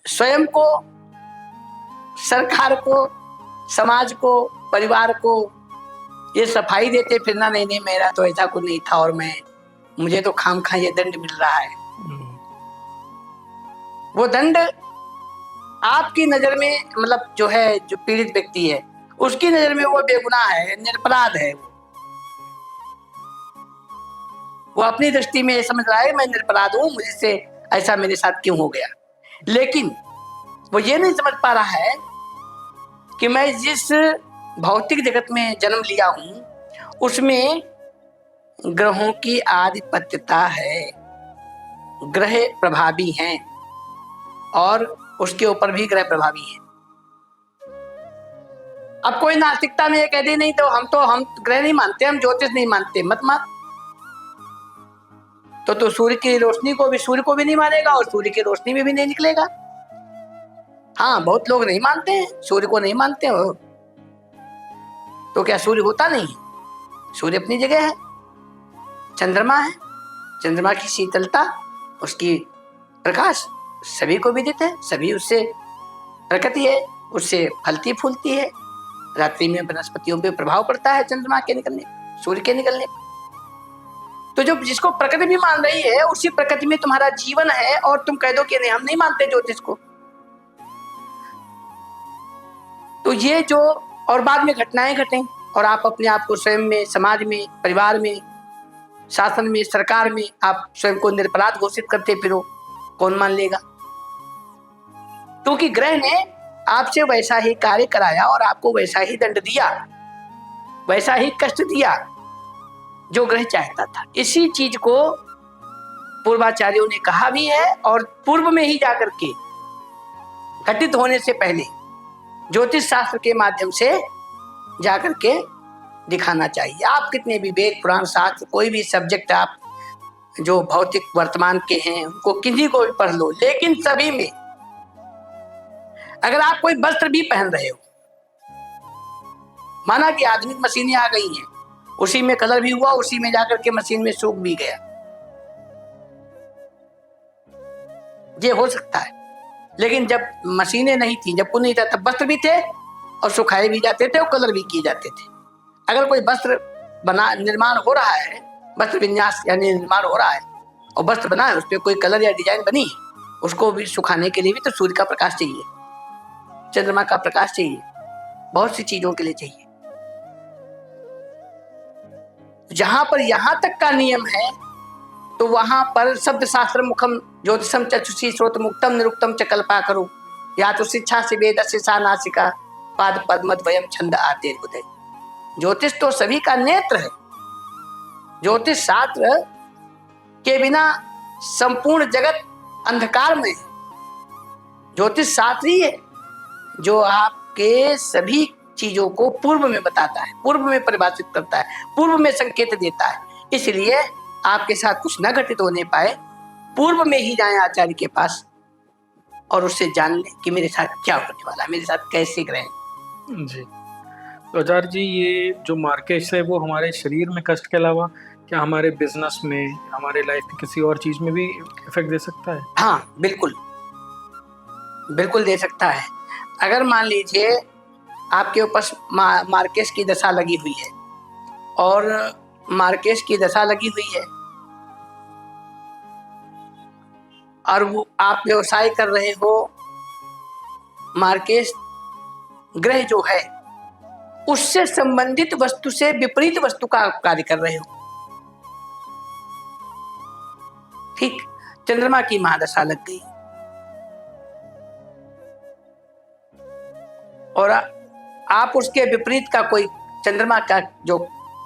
Speaker 2: स्वयं को, सरकार को, समाज को, परिवार को ये सफाई देते फिरना, नहीं नहीं मेरा तो ऐसा कुछ नहीं था और मुझे तो खामखा ये दंड मिल रहा है। वो दंड आपकी नजर में, मतलब जो है, जो पीड़ित व्यक्ति है उसकी नजर में वो बेगुनाह है, निरपराध है। वो अपनी दृष्टि में ये समझ रहा है मैं निरपराध हूं, मुझसे ऐसा मेरे साथ क्यों हो गया। लेकिन वो ये नहीं समझ पा रहा है कि मैं जिस भौतिक जगत में जन्म लिया हूं उसमें ग्रहों की आधिपत्यता है, ग्रह प्रभावी हैं और उसके ऊपर भी ग्रह प्रभावी हैं। अब कोई नास्तिकता में ये कह दे नहीं तो हम ग्रह नहीं मानते, हम ज्योतिष नहीं मानते, मत मान। तो सूर्य की रोशनी को भी, सूर्य को भी नहीं मानेगा और सूर्य की रोशनी में भी नहीं निकलेगा। हाँ, बहुत लोग नहीं मानते हैं, सूर्य को नहीं मानते हो तो क्या सूर्य होता नहीं? सूर्य अपनी जगह है, चंद्रमा है, चंद्रमा की शीतलता, उसकी प्रकाश सभी को विदित है, सभी उससे प्रकृति है, उससे फलती फूलती है। रात्रि में वनस्पतियों पे प्रभाव पड़ता है चंद्रमा के निकलने, सूर्य के निकलने। तो जो जिसको प्रकृति भी मान रही है उसी प्रकृति में तुम्हारा जीवन है और तुम कह दो कि नहीं हम नहीं मानते ज्योतिष को। तो ये जो और बाद में घटनाएं घटें और आप अपने आप को स्वयं में, समाज में, परिवार में, शासन में, सरकार में आप स्वयं को निरपराध घोषित करते फिरो, कौन मान लेगा? क्योंकि ग्रह ने आपसे वैसा ही कार्य कराया और आपको वैसा ही दंड दिया, वैसा ही कष्ट दिया जो ग्रह चाहता था। इसी चीज को पूर्वाचार्यों ने कहा भी है और पूर्व में ही जाकर के, घटित होने से पहले ज्योतिष शास्त्र के माध्यम से जाकर के दिखाना चाहिए। आप कितने भी वेद, पुराण, शास्त्र, कोई भी सब्जेक्ट आप जो भौतिक वर्तमान के हैं उनको किसी को भी पढ़ लो, लेकिन सभी में अगर आप कोई वस्त्र भी पहन रहे हो, माना कि आधुनिक मशीनें आ गई हैं, उसी में कलर भी हुआ, उसी में जाकर के मशीन में सूख भी गया, ये हो सकता है। लेकिन जब मशीनें नहीं थी, जब कुछ नहीं था, तब वस्त्र भी थे और सुखाए भी जाते थे और कलर भी किए जाते थे। अगर कोई वस्त्र निर्माण हो रहा है, वस्त्र विन्यास यानी निर्माण हो रहा है और वस्त्र बना है, उस पर कोई कलर या डिजाइन बनी है, उसको भी सुखाने के लिए भी तो सूर्य का प्रकाश चाहिए, चंद्रमा का प्रकाश चाहिए, बहुत सी चीजों के लिए चाहिए। जहां पर यहां तक का नियम है तो वहां पर शब्द शास्त्र मुखम ज्योतिषम चक्षुषी श्रोत मुक्तम निरुक्तम च कल्पा करो, या तो शिक्षा से वेद से सा नासिका पाद पद्मद वयम छंद आते उदय। ज्योतिष तो सभी का नेत्र है। ज्योतिष शास्त्र के बिना संपूर्ण जगत अंधकार में है। ज्योतिष शास्त्र ही है जो आपके सभी चीजों को पूर्व में बताता है, पूर्व में परिभाषित करता है, पूर्व में संकेत देता है। इसलिए आपके साथ कुछ न घटित होने पाए, पूर्व में ही जाएं आचार्य के पास और उससे जान लें कि मेरे साथ क्या होने वाला है, मेरे साथ कैसे रहें।
Speaker 1: जी तो आचार्य जी, ये जो मार्केश है वो हमारे शरीर में कष्ट के अलावा क्या हमारे बिजनेस में, हमारे लाइफ की किसी और चीज में भी इफेक्ट दे सकता है?
Speaker 2: हाँ, बिल्कुल बिल्कुल दे सकता है। अगर मान लीजिए आपके ऊपर मार्केस की दशा लगी हुई है और मार्केस की दशा लगी हुई है और वो आप व्यवसाय कर रहे हो, मार्केस ग्रह जो है उससे संबंधित वस्तु से विपरीत वस्तु का आप कार्य कर रहे हो। ठीक, चंद्रमा की महादशा लग गई और आप उसके विपरीत का कोई चंद्रमा का जो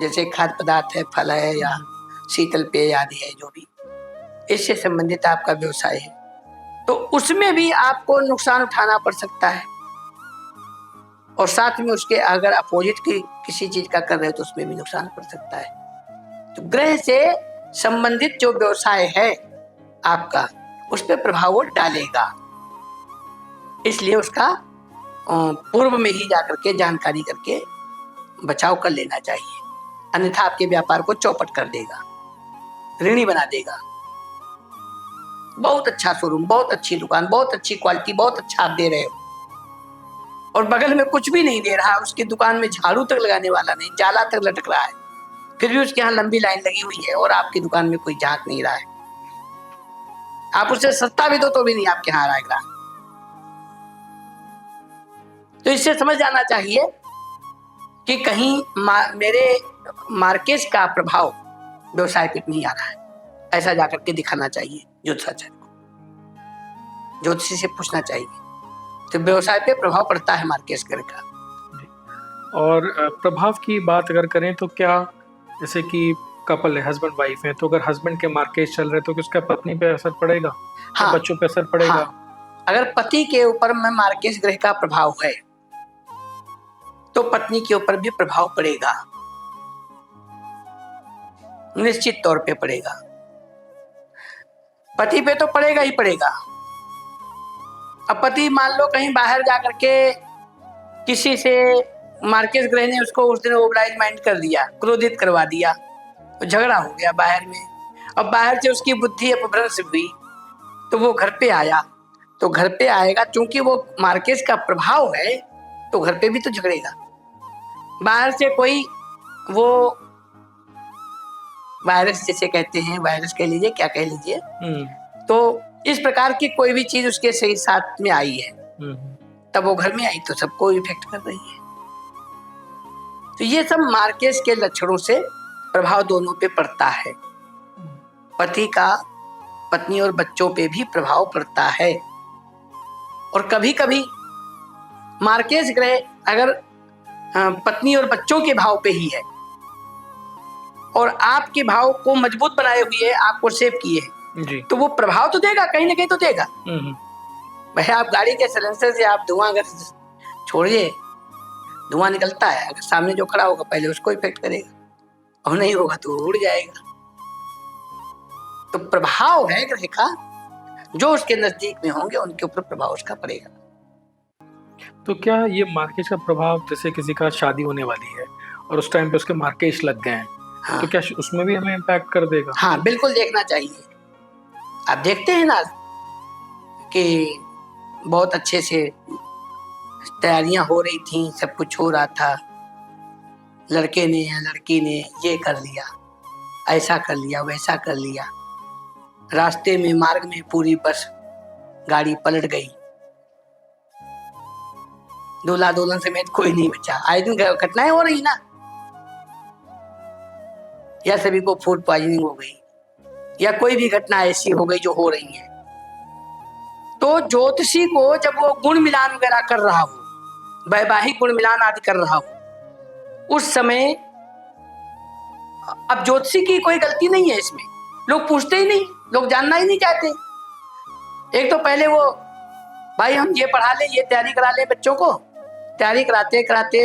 Speaker 2: जैसे खाद्य पदार्थ है, फल है या शीतल पेय आदि है, जो भी इससे संबंधित आपका व्यवसाय है, तो उसमें भी आपको नुकसान उठाना पड़ सकता है। और साथ में उसके अगर अपोजिट की किसी चीज का कर रहे हो तो उसमें भी नुकसान पड़ सकता है। तो ग्रह से संबंधित जो व्यवसाय है आपका, उस पर प्रभाव वो डालेगा। इसलिए उसका पूर्व में ही जाकर के जानकारी करके बचाव कर लेना चाहिए, अन्यथा आपके व्यापार को चौपट कर देगा, ऋणी बना देगा। बहुत अच्छा शोरूम, बहुत अच्छी दुकान, बहुत अच्छी क्वालिटी, बहुत अच्छा आप दे रहे हो और बगल में कुछ भी नहीं दे रहा, उसकी दुकान में झाड़ू तक लगाने वाला नहीं, जाला तक लटक रहा है, फिर भी उसके यहाँ लंबी लाइन लगी हुई है और आपकी दुकान में कोई झांक नहीं रहा है। आप उसे सस्ता भी दो तो भी नहीं आपके यहाँ आएगा। तो इससे समझ जाना चाहिए कि कहीं मेरे मार्केट का प्रभाव व्यवसाय पे नहीं आ रहा है, ऐसा जाकर के दिखाना चाहिए ज्योतिषाचार्य को, ज्योतिषी से पूछना चाहिए। तो व्यवसाय पे प्रभाव पड़ता है मार्केट ग्रह का।
Speaker 1: और प्रभाव की बात अगर करें तो क्या, जैसे कि कपल है, हस्बैंड वाइफ है, तो अगर हस्बैंड के मार्केट चल रहे तो उसका पत्नी पे असर पड़ेगा?
Speaker 2: हाँ,
Speaker 1: बच्चों पे असर पड़ेगा?
Speaker 2: हाँ, अगर पति के ऊपर में मार्केट ग्रह का प्रभाव है तो पत्नी के ऊपर भी प्रभाव पड़ेगा, निश्चित तौर पे पड़ेगा। पति पे तो पड़ेगा ही पड़ेगा। अब पति मान लो कहीं बाहर जाकर के किसी से मार्केट ग्रह ने उसको उस दिन ओवरराइड माइंड कर दिया, क्रोधित करवा दिया, तो झगड़ा हो गया बाहर में। अब बाहर से उसकी बुद्धि अपभ्रंश हुई तो वो घर पे आया, तो घर पे आएगा, चूंकि वो मार्केट का प्रभाव है तो घर पे भी तो झगड़ेगा। बाहर से कोई वो वायरस जैसे कहते हैं, वायरस कह लीजिए, क्या कह लीजिए, तो इस प्रकार की कोई भी चीज उसके सही साथ में आई है, तब वो घर में आई तो सबको इफेक्ट कर रही है। तो ये सब मार्केट के लक्षणों से प्रभाव दोनों पे पड़ता है। पति का पत्नी और बच्चों पे भी प्रभाव पड़ता है। और कभी कभी मार्केट ग्रह अगर पत्नी और बच्चों के भाव पे ही है और आपके भाव को मजबूत बनाए हुए है, आपको सेव किए है, तो वो प्रभाव तो देगा, कहीं ना कहीं तो देगा। भाई आप गाड़ी के सिलेंडर से आप धुआं अगर छोड़िए, धुआं निकलता है, अगर सामने जो खड़ा होगा पहले उसको इफेक्ट करेगा और नहीं होगा तो उड़ जाएगा। तो प्रभाव है ग्रह का, जो उसके नजदीक में होंगे उनके ऊपर प्रभाव उसका पड़ेगा।
Speaker 1: तो क्या ये मार्केट का प्रभाव, जैसे किसी का शादी होने वाली है और उस टाइम पे उसके मार्केट लग गए हैं, हाँ, तो क्या उसमें भी हमें इम्पैक्ट कर देगा?
Speaker 2: हाँ, बिल्कुल देखना चाहिए। आप देखते हैं ना कि बहुत अच्छे से तैयारियां हो रही थी, सब कुछ हो रहा था, लड़के ने या लड़की ने ये कर लिया, ऐसा कर लिया, वैसा कर लिया, रास्ते में मार्ग में पूरी बस गाड़ी पलट गई, दूल्हा दुल्हन समेत कोई नहीं बचा। आए दिन घटनाएं हो रही ना, या सभी को फूड पॉइजनिंग हो गई या कोई भी घटना ऐसी हो गई जो हो रही है। तो ज्योतिषी को जब वो गुण मिलान वगैरह कर रहा हो, वैवाहिक गुण मिलान आदि कर रहा हो, उस समय अब ज्योतिषी की कोई गलती नहीं है इसमें, लोग पूछते ही नहीं, लोग जानना ही नहीं चाहते। एक तो पहले वो भाई हम ये पढ़ा ले, ये तैयारी करा ले, बच्चों को तैयारी कराते कराते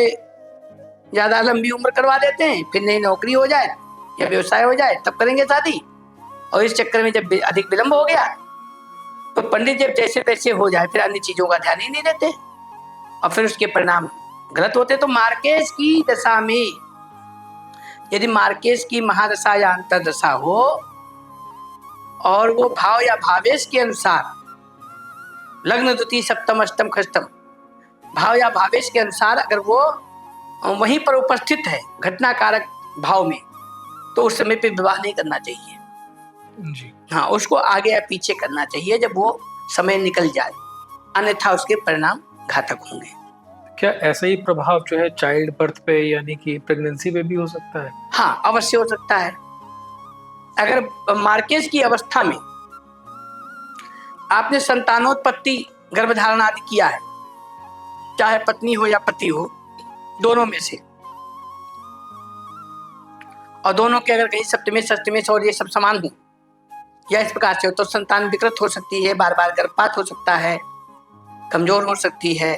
Speaker 2: ज्यादा लंबी उम्र करवा देते हैं, फिर नई नौकरी हो जाए या व्यवसाय हो जाए तब करेंगे शादी, और इस चक्कर में जब अधिक विलंब हो गया तो पंडित जब जैसे तैसे हो जाए फिर अन्य चीजों का ध्यान ही नहीं देते और फिर उसके परिणाम गलत होते। तो मार्केट की दशा में यदि मार्केट की महादशा या अंतरदशा हो और वो भाव या भावेश के अनुसार लग्न द्वितीय सप्तम अष्टम खष्टम भाव या भावेश के अनुसार अगर वो वहीं पर उपस्थित है घटना कारक भाव में, तो उस समय पे विवाह नहीं करना चाहिए
Speaker 1: जी।
Speaker 2: हाँ, उसको आगे या पीछे करना चाहिए जब वो समय निकल जाए, अन्यथा उसके परिणाम घातक होंगे।
Speaker 1: क्या ऐसा ही प्रभाव जो है चाइल्ड बर्थ पे यानी कि प्रेगनेंसी पे भी हो सकता है?
Speaker 2: हाँ, अवश्य हो सकता है। अगर मार्केज की अवस्था में आपने संतानोत्पत्ति गर्भधारण आदि किया है, चाहे पत्नी हो या पति हो, दोनों में से, और दोनों के अगर कहीं सप्तमी षष्टमी और ये सब समान हो या इस प्रकार से हो, तो संतान विकृत हो सकती है, बार बार गर्भपात हो सकता है, कमजोर हो सकती है,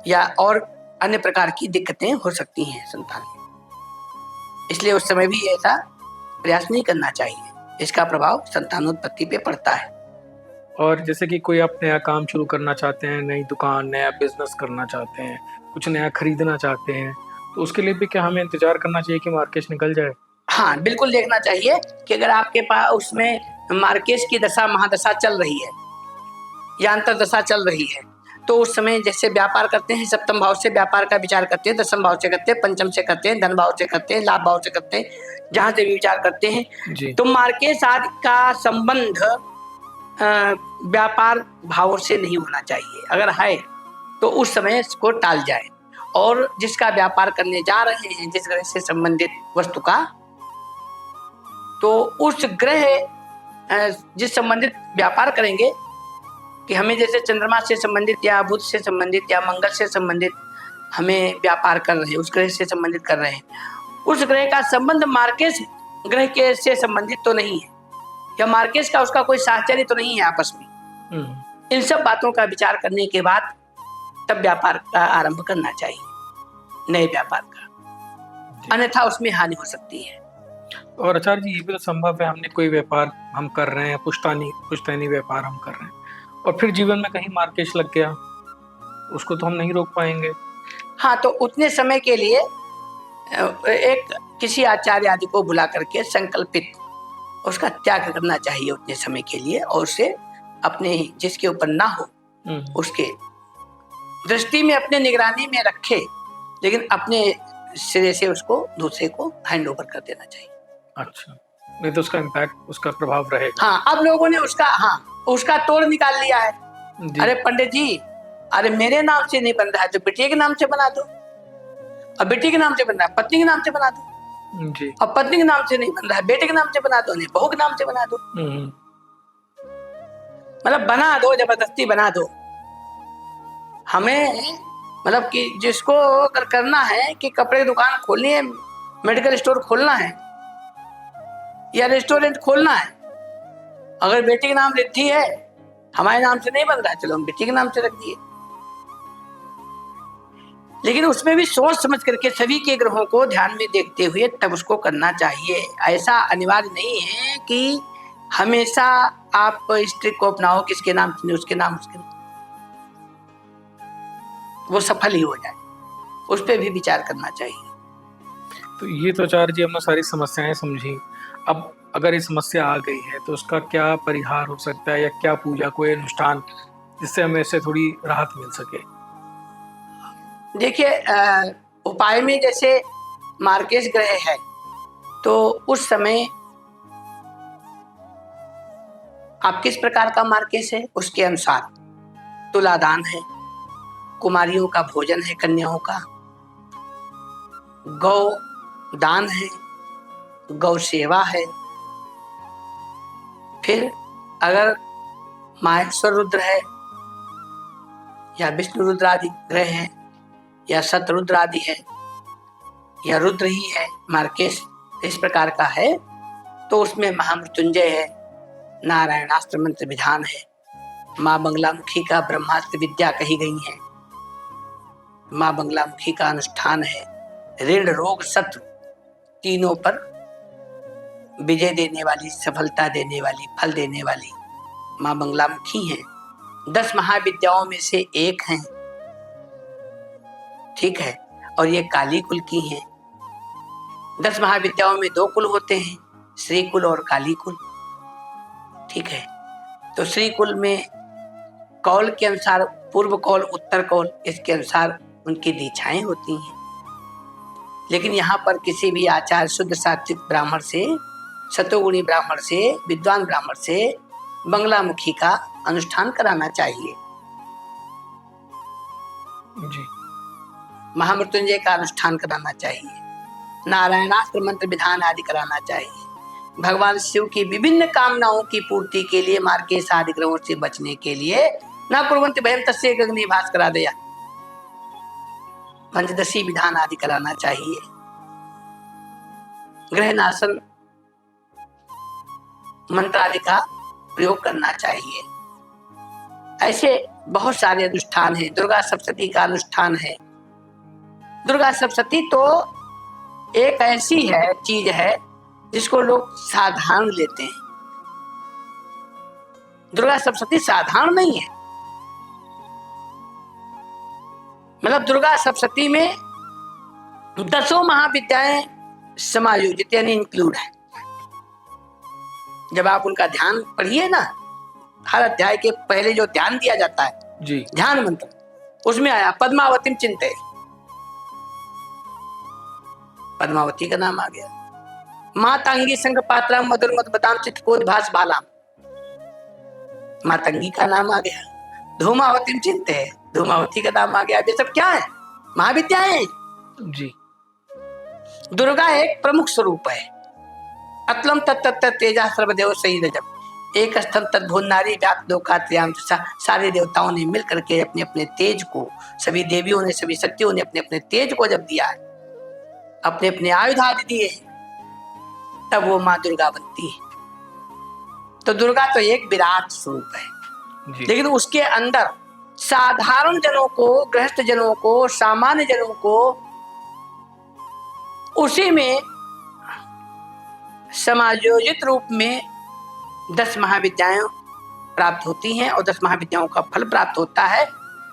Speaker 2: या और अन्य प्रकार की दिक्कतें हो सकती हैं संतान में। इसलिए उस समय भी ऐसा प्रयास नहीं करना चाहिए, इसका प्रभाव संतानोत्पत्ति पे पड़ता है।
Speaker 1: और जैसे कि कोई आप नया काम शुरू करना चाहते हैं, नई दुकान, नया बिजनेस करना चाहते हैं, कुछ नया खरीदना चाहते हैं, तो उसके लिए भी क्या हमें इंतजार करना चाहिए कि मार्केज निकल जाए?
Speaker 2: हाँ, बिल्कुल देखना चाहिए कि अगर आपके पास उसमें मार्केज की दशा महादशा चल रही है या अंतरदशा चल रही है, तो उस समय जैसे व्यापार करते हैं, सप्तम भाव से व्यापार का विचार करते हैं, दसम भाव से करते हैं, पंचम से करते हैं, धन भाव से करते हैं, लाभ भाव से करते हैं, जहां से भी विचार करते हैं, तो मार्केज आदि का संबंध व्यापार भाव से नहीं होना चाहिए। अगर है तो उस समय इसको टाल जाए, और जिसका व्यापार करने जा रहे हैं, जिस ग्रह से संबंधित वस्तु का, तो उस ग्रह जिस संबंधित व्यापार करेंगे, कि हमें जैसे चंद्रमा से संबंधित या बुध से संबंधित या मंगल से संबंधित हमें व्यापार कर रहे हैं, उस ग्रह से संबंधित कर रहे हैं, उस ग्रह का संबंध मार्केज ग्रह के से संबंधित तो नहीं है, या मार्केज का उसका कोई साहचर्य तो नहीं है आपस में। इन सब बातों का विचार करने के बाद तब व्यापार का आरंभ करना चाहिए, नए व्यापार का, अन्यथा उसमें हानि हो सकती है।
Speaker 1: और आचार्य जी, ये भी तो संभव है, हमने कोई व्यापार हम कर रहे हैं, पुश्तैनी व्यापार हम कर रहे हैं, और फिर जीवन में कहीं मार्केज लग गया, उसको तो हम नहीं रोक पाएंगे।
Speaker 2: हाँ, तो उतने समय के लिए एक किसी आचार्य आदि को बुला करके संकल्पित उसका त्याग करना चाहिए उतने समय के लिए, और उसे अपने जिसके ऊपर ना हो उसके दृष्टि में, अपने निगरानी में रखे, लेकिन अपने सिरे से उसको दूसरे को हैंड ओवर कर देना चाहिए।
Speaker 1: अच्छा, नहीं तो उसका इम्पैक्ट, उसका प्रभाव रहेगा।
Speaker 2: हाँ, अब लोगों ने उसका तोड़ निकाल लिया है। अरे पंडित जी, अरे मेरे नाम से नहीं बन रहा है तो बेटिया के नाम से बना दो, और बेटी के नाम से बन रहा है पत्नी के नाम से बना दो जी, और पत्नी के नाम से नहीं बन रहा है बेटे के नाम से बना दो, नहीं बहू के नाम से बना दो। मतलब बना दो, जबरदस्ती बना दो। हमें मतलब कि जिसको अगर करना है कि कपड़े की दुकान खोलनी है, मेडिकल स्टोर खोलना है या रेस्टोरेंट खोलना है, अगर बेटी के नाम रिद्धि है, हमारे नाम से नहीं बन रहा है, चलो हम बेटी के नाम से रख दिए। लेकिन उसमें भी सोच समझ करके सभी के ग्रहों को ध्यान में देखते हुए तब उसको करना चाहिए। ऐसा अनिवार्य नहीं है कि हमेशा आप इस ट्रिक को अपनाओ, किसके नाम से उसके नाम, वो सफल ही हो जाए, उस पर भी विचार करना चाहिए।
Speaker 1: तो ये तो आचार्य जी हमने सारी समस्याएं समझी। अब अगर ये समस्या आ गई है तो उसका क्या परिहार हो सकता है, या क्या पूजा, कोई अनुष्ठान जिससे हमें इससे थोड़ी राहत मिल सके?
Speaker 2: देखिए, उपाय में जैसे मार्केज ग्रह है तो उस समय आप किस प्रकार का मार्केज है उसके अनुसार तुलादान है, कुमारियों का भोजन है, कन्याओं का गौ दान है, गौ सेवा है। फिर अगर माहेश्वर रुद्र है या विष्णु रुद्र आदि ग्रह है या शतरुद्र आदि है या रुद्र ही है मार्केश इस प्रकार का है, तो उसमें महामृत्युंजय है, नारायणास्त्र मंत्र विधान है, माँ बंगलामुखी का ब्रह्मास्त्र विद्या कही गई है, माँ बंगलामुखी का अनुष्ठान है, ऋण रोग शत्रु तीनों पर विजय देने वाली, सफलता देने वाली, फल देने वाली माँ बंगलामुखी हैं। 10 महाविद्याओं में से एक हैं, ठीक है, और ये काली कुल की हैं। 10 महाविद्याओं में 2 कुल होते हैं, श्री कुल और काली कुल, ठीक है। तो श्री कुल में कौल के अनुसार पूर्व कौल, उत्तर कौल, इसके अनुसार उनकी दीक्षाएं होती हैं। लेकिन यहाँ पर किसी भी आचार्य शुद्ध सात्विक ब्राह्मण से, सतोगुणी ब्राह्मण से, विद्वान ब्राह्मण से बंगलामुखी का अनुष्ठान कराना चाहिए।
Speaker 1: जी।
Speaker 2: महामृत्युंजय का अनुष्ठान कराना चाहिए, नारायणास्त्र मंत्र विधान आदि कराना चाहिए। भगवान शिव की विभिन्न कामनाओं की पूर्ति के लिए, मार्केश आदि ग्रहों से बचने के लिए न कुर्वन्ति भयं तस्य अग्निभास करा दिया, पंचदशी विधान आदि कराना चाहिए। ग्रहनाशन मंत्र आदि का प्रयोग करना चाहिए। ऐसे बहुत सारे अनुष्ठान हैं। दुर्गा सप्तशती का अनुष्ठान है। दुर्गा सप्तशती तो एक ऐसी है चीज है जिसको लोग साधारण लेते हैं। दुर्गा सप्तशती साधारण नहीं है। मतलब दुर्गा सप्तशती में 10 महाविद्याएं समायोजित यानी इंक्लूड है। जब आप उनका ध्यान पढ़िए ना, हर अध्याय के पहले जो ध्यान दिया जाता है
Speaker 1: जी,
Speaker 2: ध्यान मंत्र, उसमें आया पद्मावतीम चिंते, पद्मावती का नाम आ गया। मातंगी संग पात्रा मधुर मत बदाम चित्कोद्भास बालाम, मातंगी का नाम आ गया। धूमावतीम चिंते है, धूमावती का नाम आ गया। ये सब क्या है? महाविद्याएं
Speaker 1: जी।
Speaker 2: दुर्गा एक प्रमुख स्वरूप है। अतलम तत्त तेजा सर्वदेव सही रजब, एक स्थम तद्भुवन नारी व्याप्त लोकात्र्याम। सारे देवताओं ने मिल करके अपने अपने तेज को, सभी देवियों ने, सभी शक्तियों ने अपने अपने तेज को जब दिया है, अपने अपने आयुध आदि दिए, तब वो माँ दुर्गा बनती है। तो दुर्गा तो एक विराट स्वरूप है
Speaker 1: जी।
Speaker 2: लेकिन उसके अंदर साधारण जनों को, गृहस्थ जनों को, सामान्य जनों को उसी में समायोजित रूप में 10 महाविद्याएं प्राप्त होती हैं और 10 महाविद्याओं का फल प्राप्त होता है।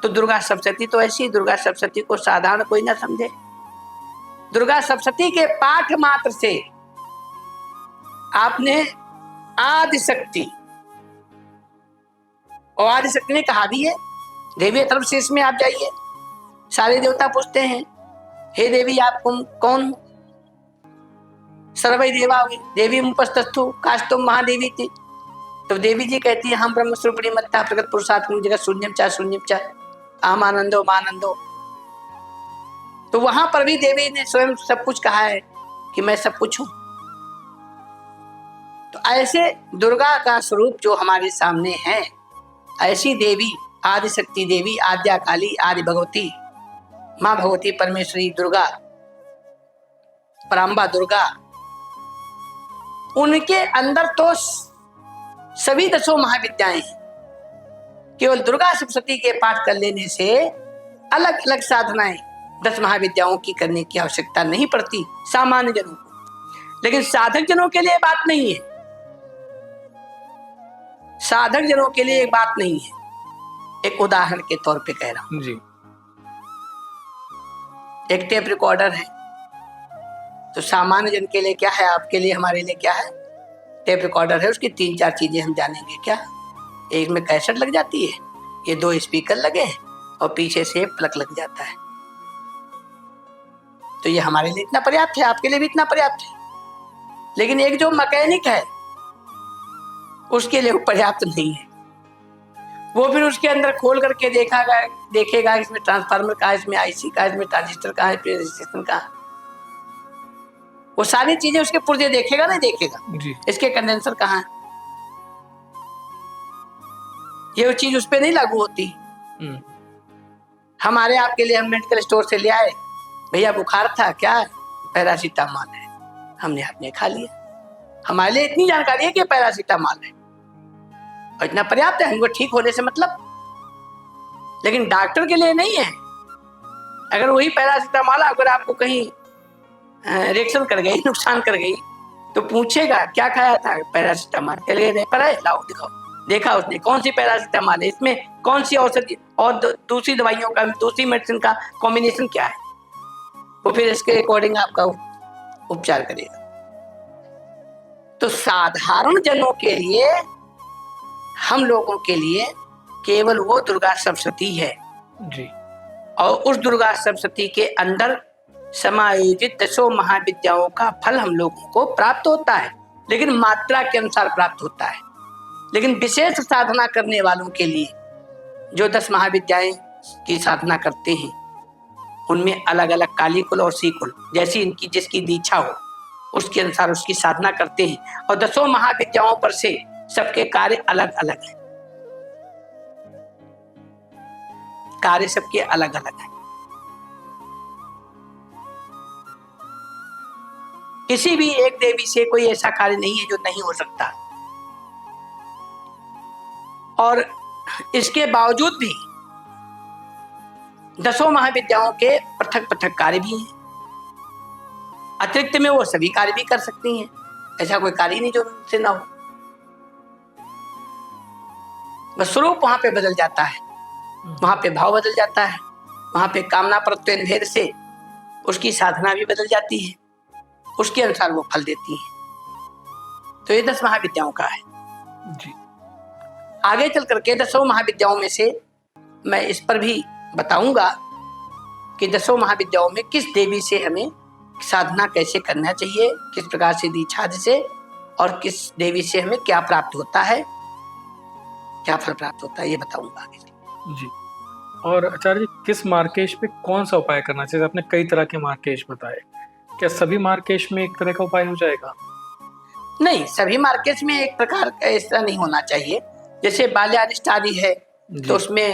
Speaker 2: तो दुर्गा सप्तशती तो ऐसी, दुर्गा सप्तशती को साधारण कोई ना समझे। दुर्गा सप्तशती के पाठ मात्र से आपने आदिशक्ति, और आदिशक्ति ने कहा भी है, देवी तरफ शेष में आप जाइए, सारे देवता पूछते हैं हे देवी आप कौन हो? सर्वै देवा देवी मुपस्तस्थु कास्तुम महादेवी थी। तो देवी जी कहती है हम ब्रह्म स्वरूपिणी मत्ता प्रगत पुरुषात्म जगत शून्यम चा शून्यम चा आम आनंदो मानंदो। तो वहां पर भी देवी ने स्वयं सब कुछ कहा है कि मैं सब कुछ हूं। तो ऐसे दुर्गा का स्वरूप जो हमारे सामने है, ऐसी देवी आदिशक्ति देवी, आद्या काली, आदि भगवती, माँ भगवती परमेश्वरी दुर्गा, पराम्बा दुर्गा, उनके अंदर तो सभी 10 महाविद्याएं हैं। केवल दुर्गा सप्तशती के पाठ कर लेने से अलग अलग साधनाएं 10 महाविद्याओं की करने की आवश्यकता नहीं पड़ती सामान्य जनों को। लेकिन साधक जनों के लिए बात नहीं है। साधक जनों के लिए एक बात नहीं है। एक उदाहरण के तौर पे कह रहा हूं
Speaker 1: जी।
Speaker 2: एक टेप रिकॉर्डर है, तो सामान्य जन के लिए क्या है, आपके लिए, हमारे लिए क्या है? टेप रिकॉर्डर है। उसकी 3-4 चीजें हम जानेंगे। क्या? एक में कैसेट लग जाती है, ये 2 स्पीकर लगे हैं और पीछे से प्लग लग जाता है। तो ये हमारे लिए इतना पर्याप्त है, आपके लिए भी इतना पर्याप्त है। लेकिन एक जो मैकेनिक है उसके लिए वो पर्याप्त नहीं है। वो फिर उसके अंदर खोल करके देखेगा इसमें ट्रांसफार्मर का, इसमें आईसी का, इसमें ट्रांजिस्टर का, इसमें रजिस्ट्रेशन का, वो सारी चीजें उसके पुर्जे देखेगा नहीं देखेगा
Speaker 1: जी।
Speaker 2: इसके कंडेंसर कहाँ है, ये चीज उस पर नहीं लागू होती। हमारे आपके लिए हम मेडिकल स्टोर से ले आए, भैया बुखार था, क्या है? पैरासीटामॉल है, हमने आपने खा लिया। हमारे लिए इतनी जानकारी है कि पैरासीटामॉल है और इतना पर्याप्त है, हमको ठीक होने से मतलब। लेकिन डॉक्टर के लिए नहीं है। अगर वही पैरासीटामॉल अगर आपको कहीं रिएक्शन कर गई, नुकसान कर गई, तो पूछेगा क्या खाया था? पैरासीटामॉल। चलिए पर है, लाओ दिखाओ। देखा उसने कौन सी पैरासीटामॉल है, इसमें कौन सी औषधि और दूसरी दवाइयों का, दूसरी मेडिसिन का कॉम्बिनेशन क्या है, वो फिर इसके अकॉर्डिंग आपका उपचार करेगा। तो साधारण जनों के लिए, हम लोगों के लिए केवल वो दुर्गा सप्तशती है
Speaker 1: जी।
Speaker 2: और उस दुर्गा सप्तशती के अंदर समायोजित 10 महाविद्याओं का फल हम लोगों को प्राप्त होता है, लेकिन मात्रा के अनुसार प्राप्त होता है। लेकिन विशेष साधना करने वालों के लिए जो 10 महाविद्याएं की साधना करते हैं, उनमें अलग अलग काली कुल और सी कुल, जैसी इनकी जिसकी दीक्षा हो उसके अनुसार उसकी साधना करते हैं। और 10 महाविद्याओं पर से सबके कार्य अलग अलग हैं, कार्य सबके अलग अलग हैं। किसी भी एक देवी से कोई ऐसा कार्य नहीं है जो नहीं हो सकता। और इसके बावजूद भी 10 महाविद्याओं के पृथक पृथक कार्य भी हैं। अतिरिक्त में वो सभी कार्य भी कर सकती हैं, ऐसा कोई कार्य नहीं जो उनसे ना हो। बस स्वरूप वहां पे बदल जाता है, वहां पे भाव बदल जाता है, वहां पे कामना प्रत्यय भेद से उसकी साधना भी बदल जाती है, उसके अनुसार वो फल देती है। तो ये 10 महाविद्याओं का है
Speaker 1: जी।
Speaker 2: आगे चल करके 10 महाविद्याओं में से मैं इस पर भी बताऊंगा कि 10 महाविद्याओं में किस देवी से हमें साधना कैसे करना चाहिए, किस प्रकार से दीक्षा से, और किस देवी से हमें क्या प्राप्त होता है, क्या फल प्राप्त होता है, ये बताऊंगा आगे
Speaker 1: जी। और आचार्य जी, किस मार्केश पे कौन सा उपाय करना चाहिए? आपने कई तरह के मार्केश बताए, क्या सभी मार्केश में एक तरह का उपाय हो जाएगा?
Speaker 2: नहीं, सभी मार्केश में एक प्रकार का ऐसा नहीं होना चाहिए। जैसे बाल्यारिष्ट आदि है तो उसमें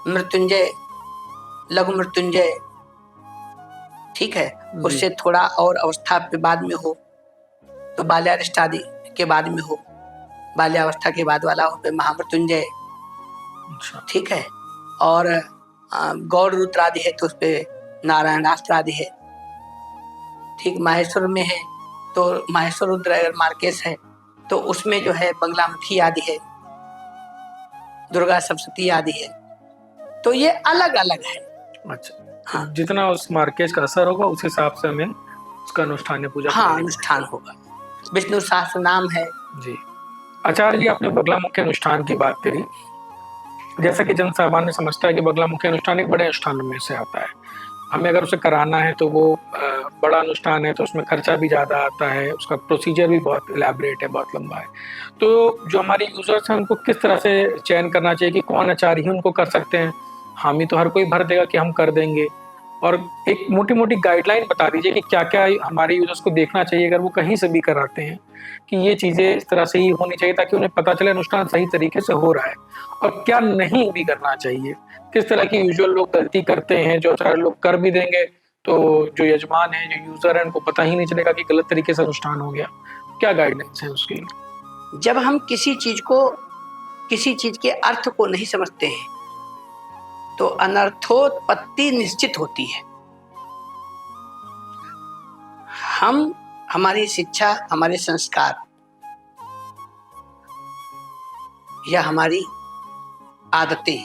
Speaker 2: मृत्युंजय, लघु मृत्युंजय, ठीक है, उससे थोड़ा और अवस्था पे बाद में हो तो बाल्यारिष्ट आदि के बाद में हो, बाल्यावस्था के बाद वाला हो तो महामृत्युंजय, ठीक है। और गौड़ रुद्र आदि है तो उस पर नारायणास्त्र आदि है, ठीक। माहेश्वर में है तो माहेश्वर रुद्र अगर मार्केश है तो उसमें जो है बंगलामुखी आदि है, दुर्गा सप्तशती आदि है, तो ये अलग अलग है।
Speaker 1: अच्छा, हाँ। जितना उस मार्केश का असर होगा उस हिसाब से हमें उसका अनुष्ठान पूजा,
Speaker 2: हाँ, अनुष्ठान होगा। विष्णु सहस्त्र नाम है
Speaker 1: जी। आचार्य जी, आपने बगलामुखी अनुष्ठान की बात करी। जैसा कि जन सामान्य समझता है कि बगलामुखी अनुष्ठान एक बड़े अनुष्ठानों में से आता है, हमें अगर उसे कराना है तो वो बड़ा अनुष्ठान है तो उसमें खर्चा भी ज़्यादा आता है, उसका प्रोसीजर भी बहुत इलैबोरेट है, बहुत लंबा है। तो जो हमारे यूजर्स हैं उनको किस तरह से चयन करना चाहिए कि कौन आचार्य ही उनको कर सकते हैं? हामी तो हर कोई भर देगा कि हम कर देंगे, और एक मोटी मोटी गाइडलाइन बता दीजिए कि क्या क्या हमारे यूजर्स को देखना चाहिए अगर वो कहीं से भी कराते हैं, कि ये चीज़ें इस तरह से ही होनी चाहिए ताकि उन्हें पता चले अनुष्ठान सही तरीके से हो रहा है, और क्या नहीं भी करना चाहिए। किस तरह की यूजुअल लोग गलती करते हैं जो आचार्य लोग कर भी देंगे तो जो यजमान है, जो यूजर है, उनको पता ही नहीं चलेगा कि गलत तरीके से अनुष्ठान हो गया। क्या गाइडेंस है उसकी?
Speaker 2: जब हम किसी चीज के अर्थ को नहीं समझते हैं तो अनर्थोत्पत्ति निश्चित होती है। हमारी शिक्षा, हमारे संस्कार या हमारी आदतें,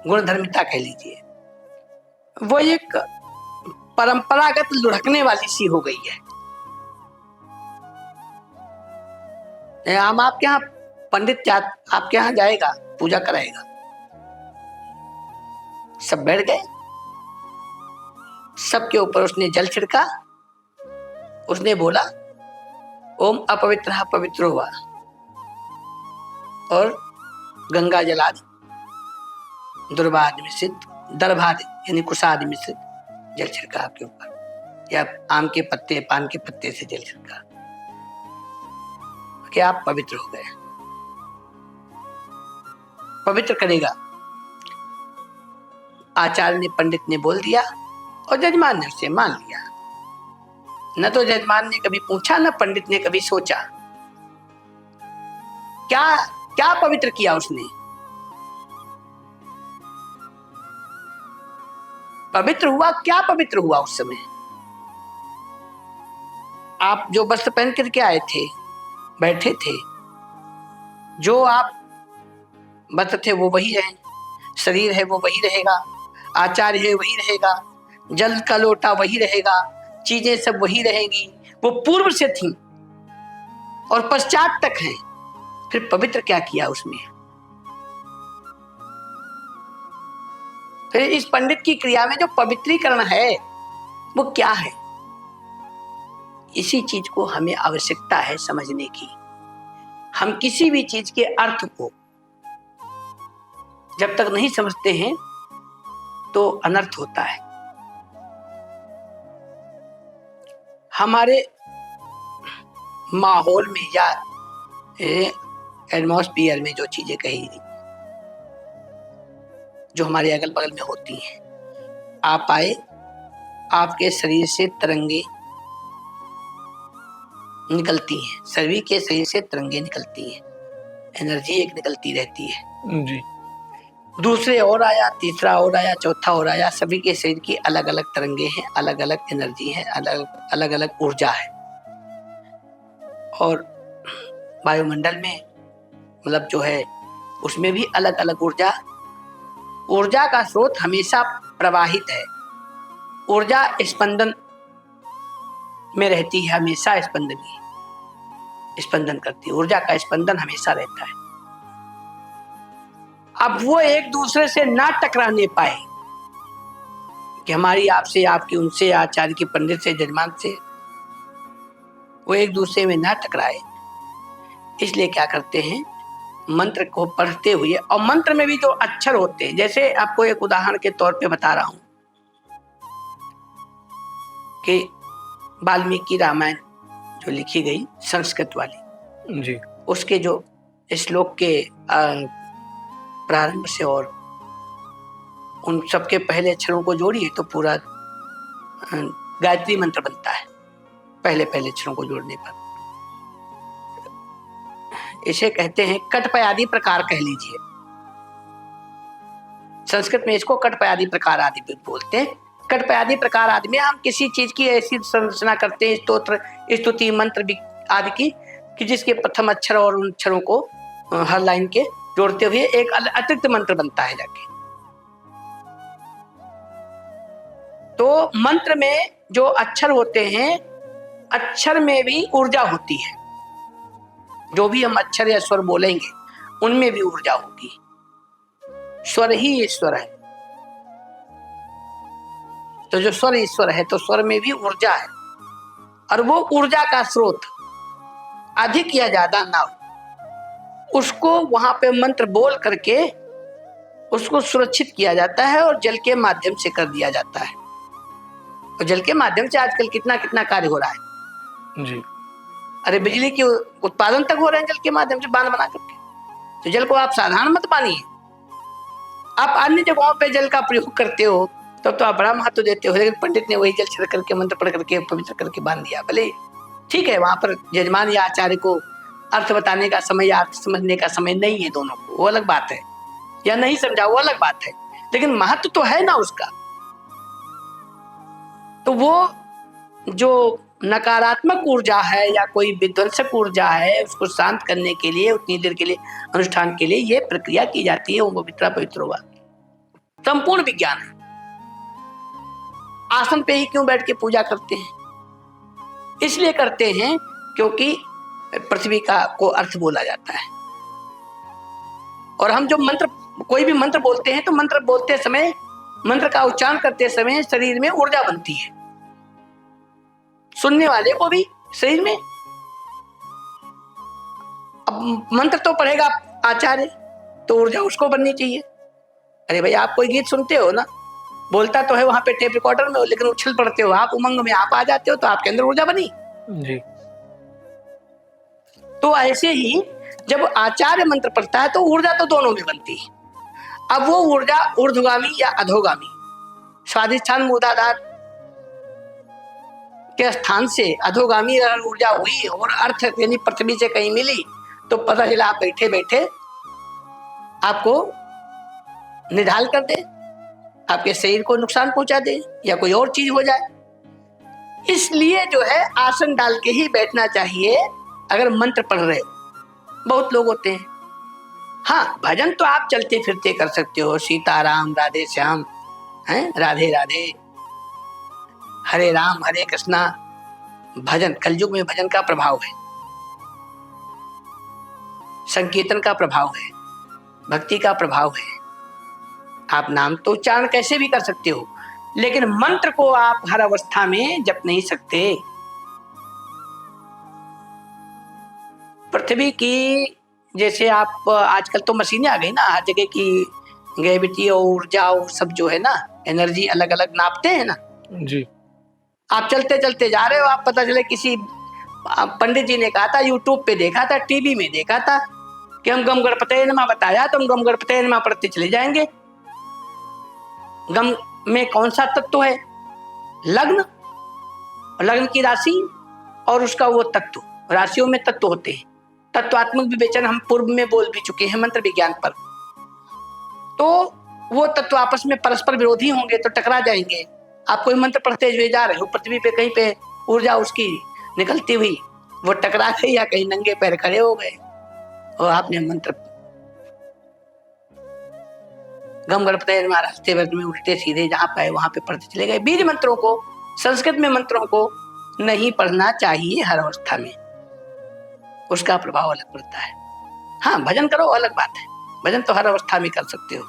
Speaker 2: गुणधर्मिता कह लीजिए, वो एक परंपरागत लुढ़कने वाली सी हो गई है। हम आपके यहाँ पंडित आपके यहाँ जाएगा, पूजा कराएगा, सब बैठ गए, सबके ऊपर उसने जल छिड़का, उसने बोला ओम अपवित्र पवित्र हुआ, और गंगा जलादि, दुर्वादि मिश्रित, दर्भादि यानी कुशादि मिश्रित जल छिड़का आपके ऊपर, या आम के पत्ते, पान के पत्ते से जल छिड़का कि आप पवित्र हो गए। पवित्र करेगा, आचार्य ने, पंडित ने बोल दिया और जजमान ने उसे मान लिया। न तो जजमान ने कभी पूछा, न पंडित ने कभी सोचा क्या क्या पवित्र किया उसने। पवित्र हुआ, क्या पवित्र हुआ उस समय? आप जो वस्त्र पहन करके आए थे, बैठे थे, जो आप वस्त्र थे वो वही रहे, शरीर है वो वही रहेगा, आचार्य है वही रहेगा, जल का लोटा वही रहेगा, चीजें सब वही रहेंगी, वो पूर्व से थी और पश्चात तक हैं। फिर पवित्र क्या किया उसमें? फिर इस पंडित की क्रिया में जो पवित्रीकरण है वो क्या है, इसी चीज को हमें आवश्यकता है समझने की। हम किसी भी चीज के अर्थ को जब तक नहीं समझते हैं तो अनर्थ होता है। हमारे माहौल में या एटमॉस्फियर में जो चीजें कही, जो हमारे अगल बगल में होती हैं, आप आए, आपके शरीर से तरंगे निकलती हैं, सभी के शरीर से तरंगे निकलती हैं, एनर्जी एक निकलती रहती है
Speaker 1: जी।
Speaker 2: दूसरे और आया, तीसरा और आया, चौथा और आया, सभी के शरीर की अलग अलग तरंगे हैं, अलग अलग एनर्जी है, अलग अलग ऊर्जा है। और वायुमंडल में मतलब जो है उसमें भी अलग अलग ऊर्जा का स्रोत हमेशा प्रवाहित है। ऊर्जा स्पंदन में रहती है, हमेशा स्पंदन करती है, ऊर्जा का स्पंदन हमेशा रहता है। अब वो एक दूसरे से ना टकराने पाए कि हमारी आपसे, आपकी उनसे, आचार्य की, पंडित से, जजमान से, वो एक दूसरे में ना टकराए, इसलिए क्या करते हैं, मंत्र को पढ़ते हुए, और मंत्र में भी जो अक्षर होते हैं, जैसे आपको एक उदाहरण के तौर पे बता रहा हूं कि वाल्मीकि रामायण जो लिखी गई संस्कृत वाली
Speaker 1: जी।
Speaker 2: उसके जो श्लोक के प्रारंभ से और उन सबके पहले अक्षरों को जोड़िए तो पूरा गायत्री मंत्र बनता है, पहले अक्षरों को जोड़ने पर। इसे कहते हैं कटपयादि प्रकार कह लीजिए, संस्कृत में इसको कटपयादि प्रकार आदि भी बोलते हैं। कटपयादि प्रकार आदि में हम किसी चीज की ऐसी संरचना करते हैं, स्तोत्र, स्तुति, मंत्र आदि की, कि जिसके प्रथम अक्षर और उन अक्षरों को हर लाइन के जोड़ते हुए एक अतिरिक्त मंत्र बनता है जाके। तो मंत्र में जो अक्षर होते हैं, अक्षर में भी ऊर्जा होती है, जो भी हम अक्षर या स्वर बोलेंगे उनमें भी ऊर्जा होगी। स्वर ही ईश्वर है, तो जो स्वर ईश्वर है तो स्वर में भी ऊर्जा है, और वो ऊर्जा का स्रोत अधिक या ज्यादा ना हो, उसको वहां पे मंत्र बोल करके उसको सुरक्षित किया जाता है और जल के माध्यम से कर दिया जाता है। और जल के माध्यम से आजकल कितना कितना कार्य हो रहा है
Speaker 1: जी।
Speaker 2: अरे बिजली के उत्पादन तक हो रहे हैं जल के माध्यम से, बांध बना करके। तो जल को आप साधारण मत मानिए, आप अन्य जगहों पे जल का प्रयोग करते हो तब तो आप बड़ा महत्व देते हो, लेकिन पंडित ने वही जल छिड़क करके मंत्र पढ़ करके पवित्र करके बांध दिया। भले ठीक है, वहां पर यजमान या आचार्य को अर्थ बताने का समय या अर्थ समझने का समय नहीं है, दोनों को, वो अलग बात है, या नहीं समझा वो अलग बात है, लेकिन महत्व तो है ना उसका। तो वो जो नकारात्मक ऊर्जा है या कोई विध्वंसक ऊर्जा है, उसको शांत करने के लिए उतनी देर के लिए अनुष्ठान के लिए ये प्रक्रिया की जाती है, वो पवित्र होगा। संपूर्ण विज्ञान है। आसन पे ही क्यों बैठ के पूजा करते हैं? इसलिए करते हैं क्योंकि पृथ्वी का को अर्थ बोला जाता है, और हम जो मंत्र, कोई भी मंत्र बोलते हैं तो मंत्र बोलते समय, मंत्र का उच्चारण करते समय शरीर में ऊर्जा बनती है, सुनने वाले को भी शरीर में। अब मंत्र तो पढ़ेगा आचार्य तो ऊर्जा उसको बननी चाहिए। अरे भाई, आप कोई गीत सुनते हो ना, बोलता तो है वहां पे टेप रिकॉर्डर में, लेकिन उछल पड़ते हो आप, उमंग में आप आ जाते हो, तो आपके अंदर ऊर्जा बनी
Speaker 1: जी।
Speaker 2: तो ऐसे ही जब आचार्य मंत्र पढ़ता है तो ऊर्जा तो दोनों में बनती है। अब वो ऊर्जा ऊर्ध्वगामी या अधोगामी, स्वाधिष्ठान मूलाधार के स्थान से अधोगामी ऊर्जा हुई और अर्थ यानी पृथ्वी से कहीं मिली, तो पता चला आप बैठे बैठे आपको निढाल कर दे, आपके शरीर को नुकसान पहुंचा दे, या कोई और चीज हो जाए। इसलिए जो है आसन डाल के ही बैठना चाहिए अगर मंत्र पढ़ रहे हो। बहुत लोग होते हैं, हाँ भजन तो आप चलते फिरते कर सकते हो, सीताराम राधे श्याम, हैं राधे राधे, हरे राम हरे कृष्णा। भजन, कलयुग में भजन का प्रभाव है, संकीर्तन का प्रभाव है, भक्ति का प्रभाव है, आप नाम तो उच्चारण कैसे भी कर सकते हो, लेकिन मंत्र को आप हर अवस्था में जप नहीं सकते। पृथ्वी की जैसे आप आजकल तो मशीनें आ गई ना हर जगह की, ग्रेविटी और ऊर्जा और सब जो है ना एनर्जी अलग अलग नापते हैं ना।
Speaker 1: जी।
Speaker 2: आप चलते चलते जा रहे हो, आप पता चले किसी पंडित जी ने कहा था, यूट्यूब पे देखा था, टीवी में देखा था कि हम गम गणपते नमः बताया तो हम गम गणपते नमः पढ़ते चले जाएंगे। गम में कौन सा तत्व है? लग्न, लग्न की राशि और उसका वो तत्व। राशियों में तत्व होते हैं, तत्वात्मक विवेचन हम पूर्व में बोल भी चुके हैं मंत्र विज्ञान पर। तो वो तत्व आपस में परस्पर विरोधी होंगे तो टकरा जाएंगे। आप कोई मंत्र पढ़ते हुए जा रहे हो, पृथ्वी पे कहीं पे ऊर्जा उसकी निकलती हुई वो टकरा गई या कहीं नंगे पैर खड़े हो गए और आपने मंत्र गम गणपते नमः रास्ते में उल्टे सीधे जहां पाए वहां पे पढ़ते चले गए। बीज मंत्रों को, संस्कृत में मंत्रों को नहीं पढ़ना चाहिए हर अवस्था में, उसका प्रभाव अलग पड़ता है। हाँ, भजन करो अलग बात है, भजन तो हर अवस्था में कर सकते हो,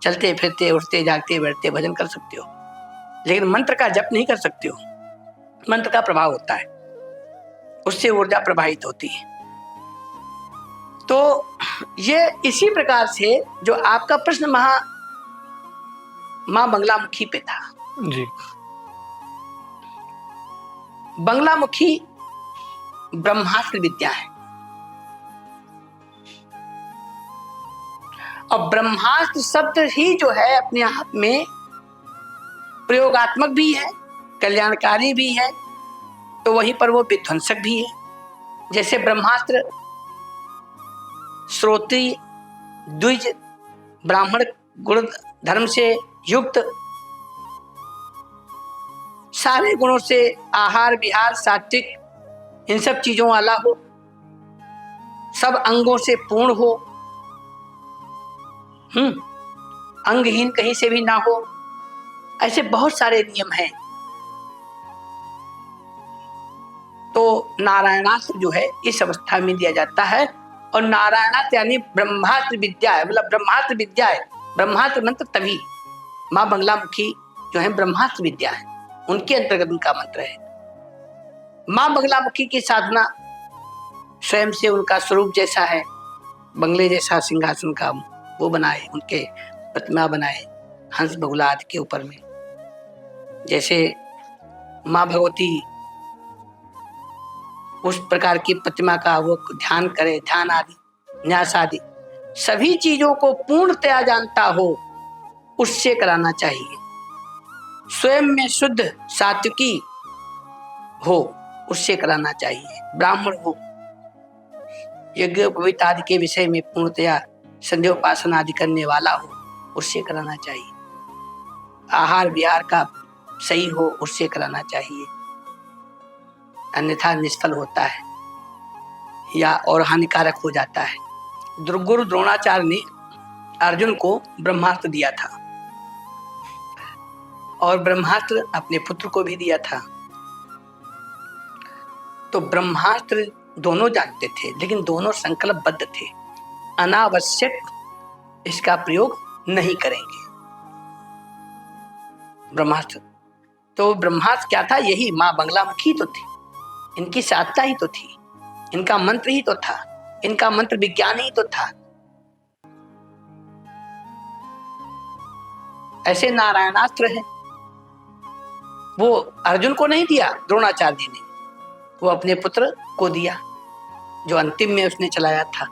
Speaker 2: चलते फिरते उठते जागते बैठते भजन कर सकते हो, लेकिन मंत्र का जप नहीं कर सकते हो। मंत्र का प्रभाव होता है, उससे ऊर्जा प्रवाहित होती है। तो ये इसी प्रकार से जो आपका प्रश्न मां बंगलामुखी पे था।
Speaker 1: जी।
Speaker 2: बंगलामुखी ब्रह्मास्त्र विद्या है और ब्रह्मास्त्र शब्द ही जो है अपने आप में प्रयोगात्मक भी है, कल्याणकारी भी है, तो वहीं पर वो विध्वंसक भी है। जैसे ब्रह्मास्त्र श्रोत्री द्विज ब्राह्मण गुण धर्म से युक्त, सारे गुणों से आहार विहार सात्विक इन सब चीजों वाला हो, सब अंगों से पूर्ण हो, अंगहीन कहीं से भी ना हो, ऐसे बहुत सारे नियम हैं। तो नारायणास्त्र जो है इस अवस्था में दिया जाता है और नारायणास्त्र यानी ब्रह्मास्त्र विद्या है, मतलब ब्रह्मास्त्र विद्या है। ब्रह्मास्त्र मंत्र तभी मां बंगलामुखी जो है ब्रह्मास्त्र विद्या है, उनके अंतर्गत उनका मंत्र है। मां बंगलामुखी की साधना स्वयं से उनका स्वरूप जैसा है, बंगले जैसा सिंहासन का वो बनाए, उनके प्रतिमा बनाए हंस बगुला आदि के ऊपर में। जैसे मां भगवती उस प्रकार की प्रतिमा का वो ध्यान करे, ध्यान आदि न्यास आदि सभी चीजों को पूर्णतया जानता हो, उससे कराना चाहिए। स्वयं में शुद्ध सात्विकी हो, उससे कराना चाहिए। ब्राह्मण हो, यज्ञ पवित्र आदि के विषय में पूर्णतया संध्या उपासना आदि करने वाला हो, उससे कराना चाहिए। आहार विहार का सही हो, उससे कराना चाहिए, अन्यथा निष्फल होता है या और हानिकारक हो जाता है। गुरु द्रोणाचार्य ने अर्जुन को ब्रह्मास्त्र दिया था और ब्रह्मास्त्र अपने पुत्र को भी दिया था। तो ब्रह्मास्त्र दोनों जानते थे, लेकिन दोनों संकल्पबद्ध थे, अनावश्यक इसका प्रयोग नहीं करेंगे। ब्रह्मास्त्र तो ब्रह्मास्त्र क्या था? यही मां बंगलामुखी तो थी, इनकी साधना ही तो थी, इनका मंत्र ही तो था, इनका मंत्र विज्ञान ही तो था। ऐसे नारायणास्त्र है, वो अर्जुन को नहीं दिया द्रोणाचार्य जी ने, वो अपने पुत्र को दिया, जो अंतिम में उसने चलाया था।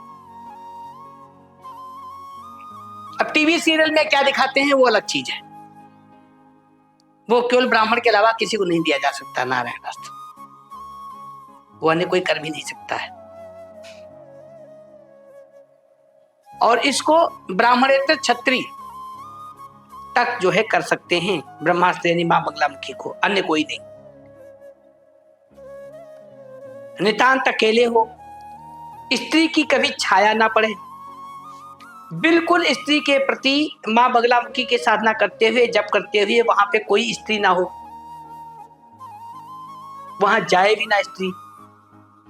Speaker 2: अब टीवी सीरियल में क्या दिखाते हैं वो अलग चीज है, वो केवल ब्राह्मण के अलावा किसी को नहीं दिया जा सकता नारायणास्त्र, वो अन्य कोई कर भी नहीं सकता है। और इसको ब्राह्मणेतर क्षत्रिय तक जो है कर सकते हैं ब्रह्मास्त्र यानी मां बंगलामुखी को, अन्य कोई नहीं। नितांत अकेले हो, स्त्री की कभी छाया ना पड़े, बिल्कुल स्त्री के प्रति मां बंगलामुखी के साधना करते हुए जप करते हुए वहां पे कोई स्त्री ना हो, वहां जाए भी ना स्त्री।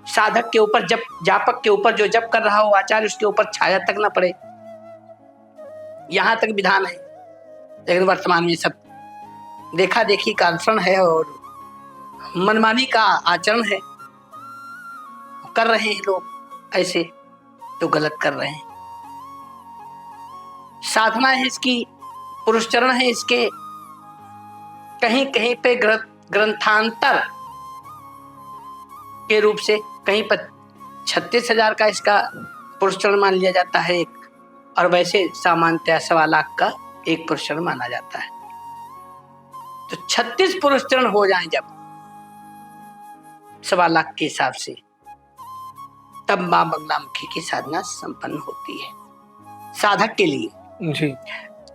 Speaker 2: साधक के ऊपर जब जापक के ऊपर जो जप कर रहा हो आचार्य, उसके ऊपर छाया तक ना पड़े, यहां तक विधान है। लेकिन वर्तमान में सब देखा देखी का अनुसरण है और मनमानी का आचरण है, कर रहे हैं लोग ऐसे जो गलत कर रहे हैं। साधना है इसकी, पुरुषचरण है इसके, कहीं कहीं पे ग्रंथांतर के रूप से कहीं पर 36,000 का इसका पुरुषचरण मान लिया जाता है एक, और वैसे सामान्यतः 1.25 लाख का एक पुरुषचरण माना जाता है। तो 36 पुरुषचरण हो जाएं जब 1.25 लाख के हिसाब से, तब मां बगलामुखी की साधना संपन्न होती है। साधक के लिए
Speaker 1: जी,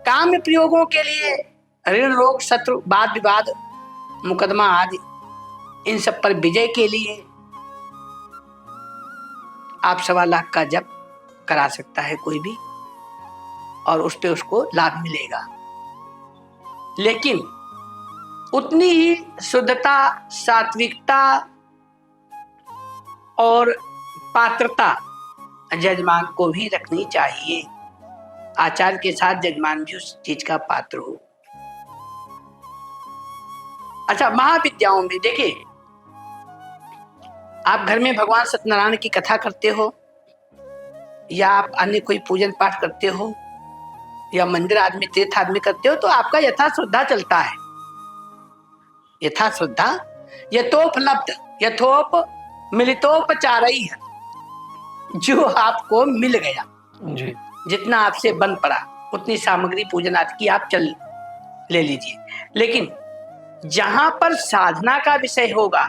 Speaker 2: काम प्रयोगों के लिए, ऋण रोग शत्रु वाद विवाद मुकदमा आदि, इन सब पर विजय के लिए आप 1.25 लाख का जप करा सकता है कोई भी, और उस पे उसको लाभ मिलेगा। लेकिन उतनी ही शुद्धता, सात्विकता और पात्रता जजमान को भी रखनी चाहिए। आचार्य के साथ जजमान भी उस चीज का पात्र हो। अच्छा, महाविद्याओं में देखिए, आप घर में भगवान सत्यनारायण की कथा करते हो, या आप अन्य कोई पूजन पाठ करते हो, या मंदिर आदमी तीर्थ आदमी करते हो, तो आपका यथा श्रद्धा चलता है। यथा श्रद्धा, यथोपलब्ध, यथोप मिलितोपचारई है, जो आपको मिल गया
Speaker 1: जी,
Speaker 2: जितना आपसे बन पड़ा उतनी सामग्री पूजन आदि की आप चल ले लीजिए। लेकिन जहां पर साधना का विषय होगा,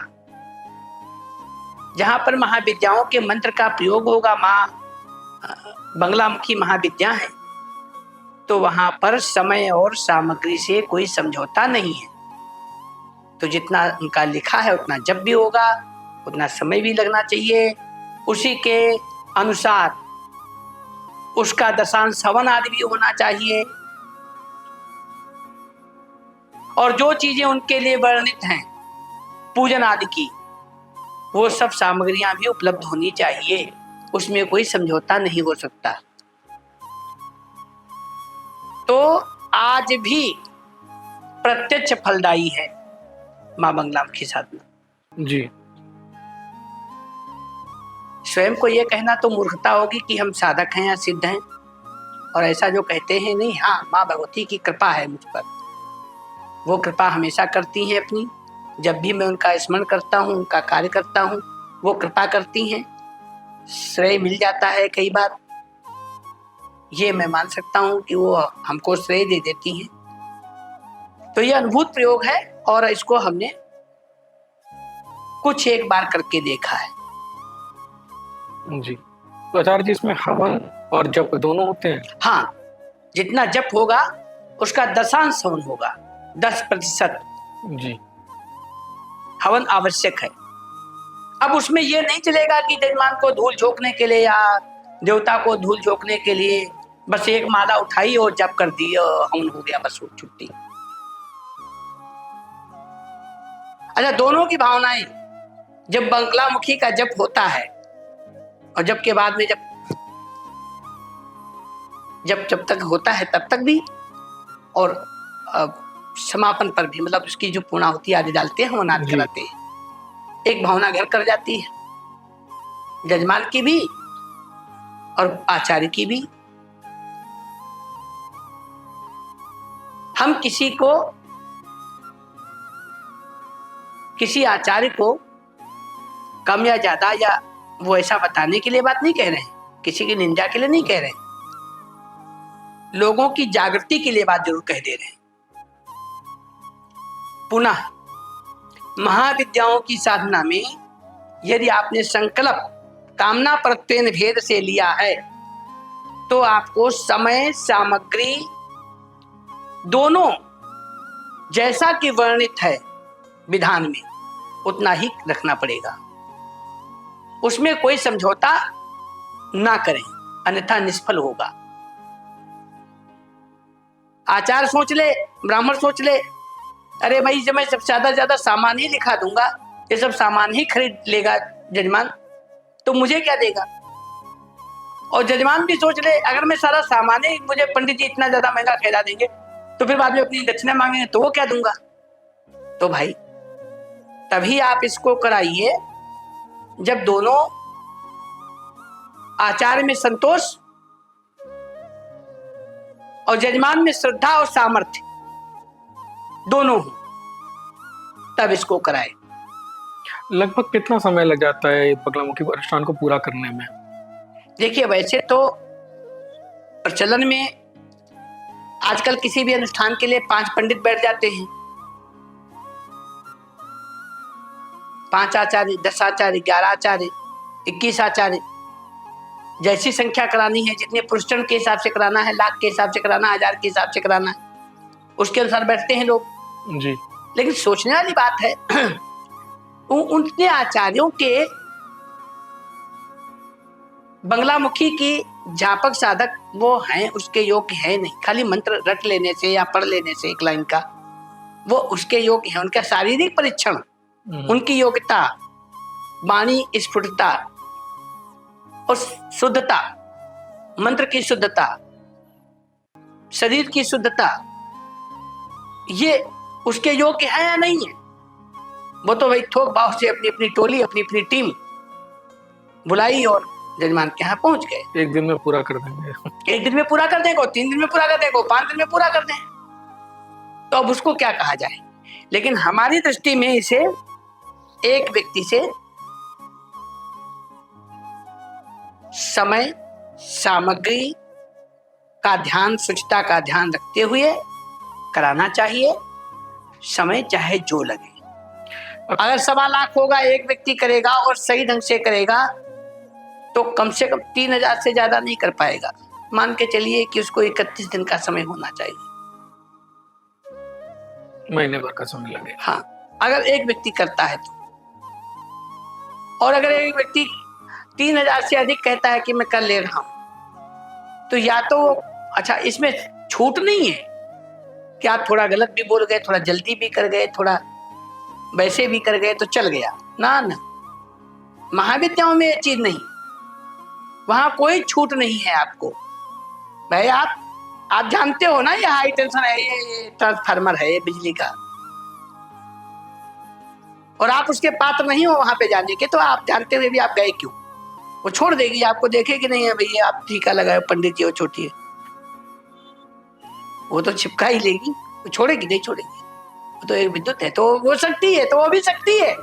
Speaker 2: जहां पर महाविद्याओं के मंत्र का प्रयोग होगा, मां बगलामुखी महाविद्या है, तो वहां पर समय और सामग्री से कोई समझौता नहीं है। तो जितना उनका लिखा है उतना जब भी होगा, उतना समय भी लगना चाहिए, उसी के अनुसार उसका दशांश हवन आदि भी होना चाहिए, और जो चीजें उनके लिए वर्णित हैं पूजन आदि की, वो सब सामग्रियां भी उपलब्ध होनी चाहिए। उसमें कोई समझौता नहीं हो सकता। तो आज भी प्रत्यक्ष फलदायी है मां बगलामुखी साधना।
Speaker 1: जी,
Speaker 2: स्वयं को ये कहना तो मूर्खता होगी कि हम साधक हैं या सिद्ध हैं, और ऐसा जो कहते हैं नहीं, हाँ मां भगवती की कृपा है मुझ पर, वो कृपा हमेशा करती हैं अपनी। जब भी मैं उनका स्मरण करता हूँ, उनका कार्य करता हूँ, वो कृपा करती हैं, श्रेय मिल जाता है कई बार। ये मैं मान सकता हूँ कि वो हमको श्रेय दे देती हैं। तो ये अद्भुत प्रयोग है, और इसको हमने कुछ एक बार करके देखा है।
Speaker 1: जी। तो आचार्य जी, इसमें हवन और जप दोनों होते हैं?
Speaker 2: हाँ, जितना जप होगा उसका दशांश हवन होगा, 10%।
Speaker 1: जी,
Speaker 2: हवन आवश्यक है। अब उसमें ये नहीं चलेगा कि जजमान को धूल झोंकने के लिए या देवता को धूल झोंकने के लिए बस एक माला उठाई और जप कर दी, हवन हो गया, बस छुट्टी। अच्छा, दोनों की भावनाएं, जब बगलामुखी का जप होता है और जप के बाद में जब तक होता है तब तक भी, और समापन पर भी, मतलब उसकी जो पूर्णाहुति आदि डालते हैं, हवन आदि कराते हैं, एक भावना घर कर जाती है, जजमान की भी और आचार्य की भी। हम किसी आचार्य को कम या ज्यादा या वो ऐसा बताने के लिए बात नहीं कह रहे हैं, किसी की निंदा के लिए नहीं कह रहे हैं, लोगों की जागृति के लिए बात जरूर कह दे रहे हैं। पुनः महाविद्याओं की साधना में यदि आपने संकल्प कामना प्रत्ययन भेद से लिया है, तो आपको समय सामग्री दोनों जैसा कि वर्णित है विधान में उतना ही रखना पड़ेगा। उसमें कोई समझौता ना करें, अन्यथा निष्फल होगा। आचार्य सोच ले, ब्राह्मण सोच ले, अरे भाई जब मैं सबसे ज्यादा सामान ही लिखा दूंगा, ये सब सामान ही खरीद लेगा जजमान, तो मुझे क्या देगा। और जजमान भी सोच ले, अगर मैं सारा सामान ही, मुझे पंडित जी इतना ज्यादा महंगा खरीदा देंगे तो फिर बाद में अपनी दक्षिणा मांगेंगे तो वो क्या दूंगा? तो भाई तभी आप इसको कराइए जब दोनों आचार्य में संतोष और जजमान में श्रद्धा और सामर्थ्य दोनों हो, तब इसको कराए।
Speaker 1: लगभग कितना समय लग जाता है बगलामुखी अनुष्ठान को पूरा करने में?
Speaker 2: देखिए, वैसे तो प्रचलन में आजकल किसी भी अनुष्ठान के लिए 5 पंडित बैठ जाते हैं, 5 आचार्य, 10 आचार्य, 11 आचार्य, 21 आचार्य, जैसी संख्या करानी है, जितने पुरुषजन के हिसाब से कराना है, लाख के हिसाब से कराना है, 1000 के हिसाब से कराना है, उसके अनुसार बैठते हैं लोग
Speaker 1: जी।
Speaker 2: लेकिन सोचने वाली बात है उनके आचार्यों के बंगलामुखी की जापक साधक वो हैं, उसके योग्य है नहीं। खाली मंत्र रट लेने से या पढ़ लेने से एक लाइन का वो उसके योग्य है। उनका शारीरिक परीक्षण, उनकी योग्यता, वाणी स्फुटता और शुद्धता, मंत्र की शुद्धता, शरीर की शुद्धता, ये उसके योग्य है या नहीं है? वो तो भाई थोक भाव से अपनी अपनी टोली, अपनी अपनी टीम बुलाई और जजमान के यहाँ पहुंच गए।
Speaker 1: एक दिन में पूरा कर देंगे।
Speaker 2: एक दिन में पूरा कर देंगे, 3 दिन में पूरा कर देंगे, 5 दिन में पूरा कर दें, तो अब उसको क्या कहा जाए? लेकिन हमारी दृष्टि में इसे एक व्यक्ति से समय, सामग्री का ध्यान, शुचिता का ध्यान रखते हुए कराना चाहिए। समय चाहे जो लगे, अगर 1.25 लाख होगा, एक व्यक्ति करेगा और सही ढंग से करेगा तो कम से कम 3000 से ज्यादा नहीं कर पाएगा। मान के चलिए कि उसको 31 दिन का समय होना चाहिए,
Speaker 1: महीने भर का समय लगेगा।
Speaker 2: हाँ, अगर एक व्यक्ति करता है तो। और अगर एक व्यक्ति 3000 से अधिक कहता है कि मैं कर ले रहा हूं, तो या तो अच्छा, इसमें छूट नहीं है कि आप थोड़ा गलत भी बोल गए, थोड़ा जल्दी भी कर गए, थोड़ा वैसे भी कर गए तो चल गया ना। ना, महाविद्याओं में ये चीज नहीं, वहां कोई छूट नहीं है आपको। भाई आप जानते हो ना, ये हाई टेंशन है, ये ट्रांसफार्मर है, ये बिजली का, और आप उसके पात्र नहीं हो वहां पे जाने के, तो आप जानते हुए भी आप गए क्यों? वो छोड़ देगी, आपको देखेगी नहीं है भैया, आप टीका लगाए पंडित जी, वो छोटी है, वो तो चिपका ही लेगी, वो छोड़ेगी नहीं छोड़ेगी। वो तो एक विद्युत है, तो वो शक्ति है, तो वो भी शक्ति है।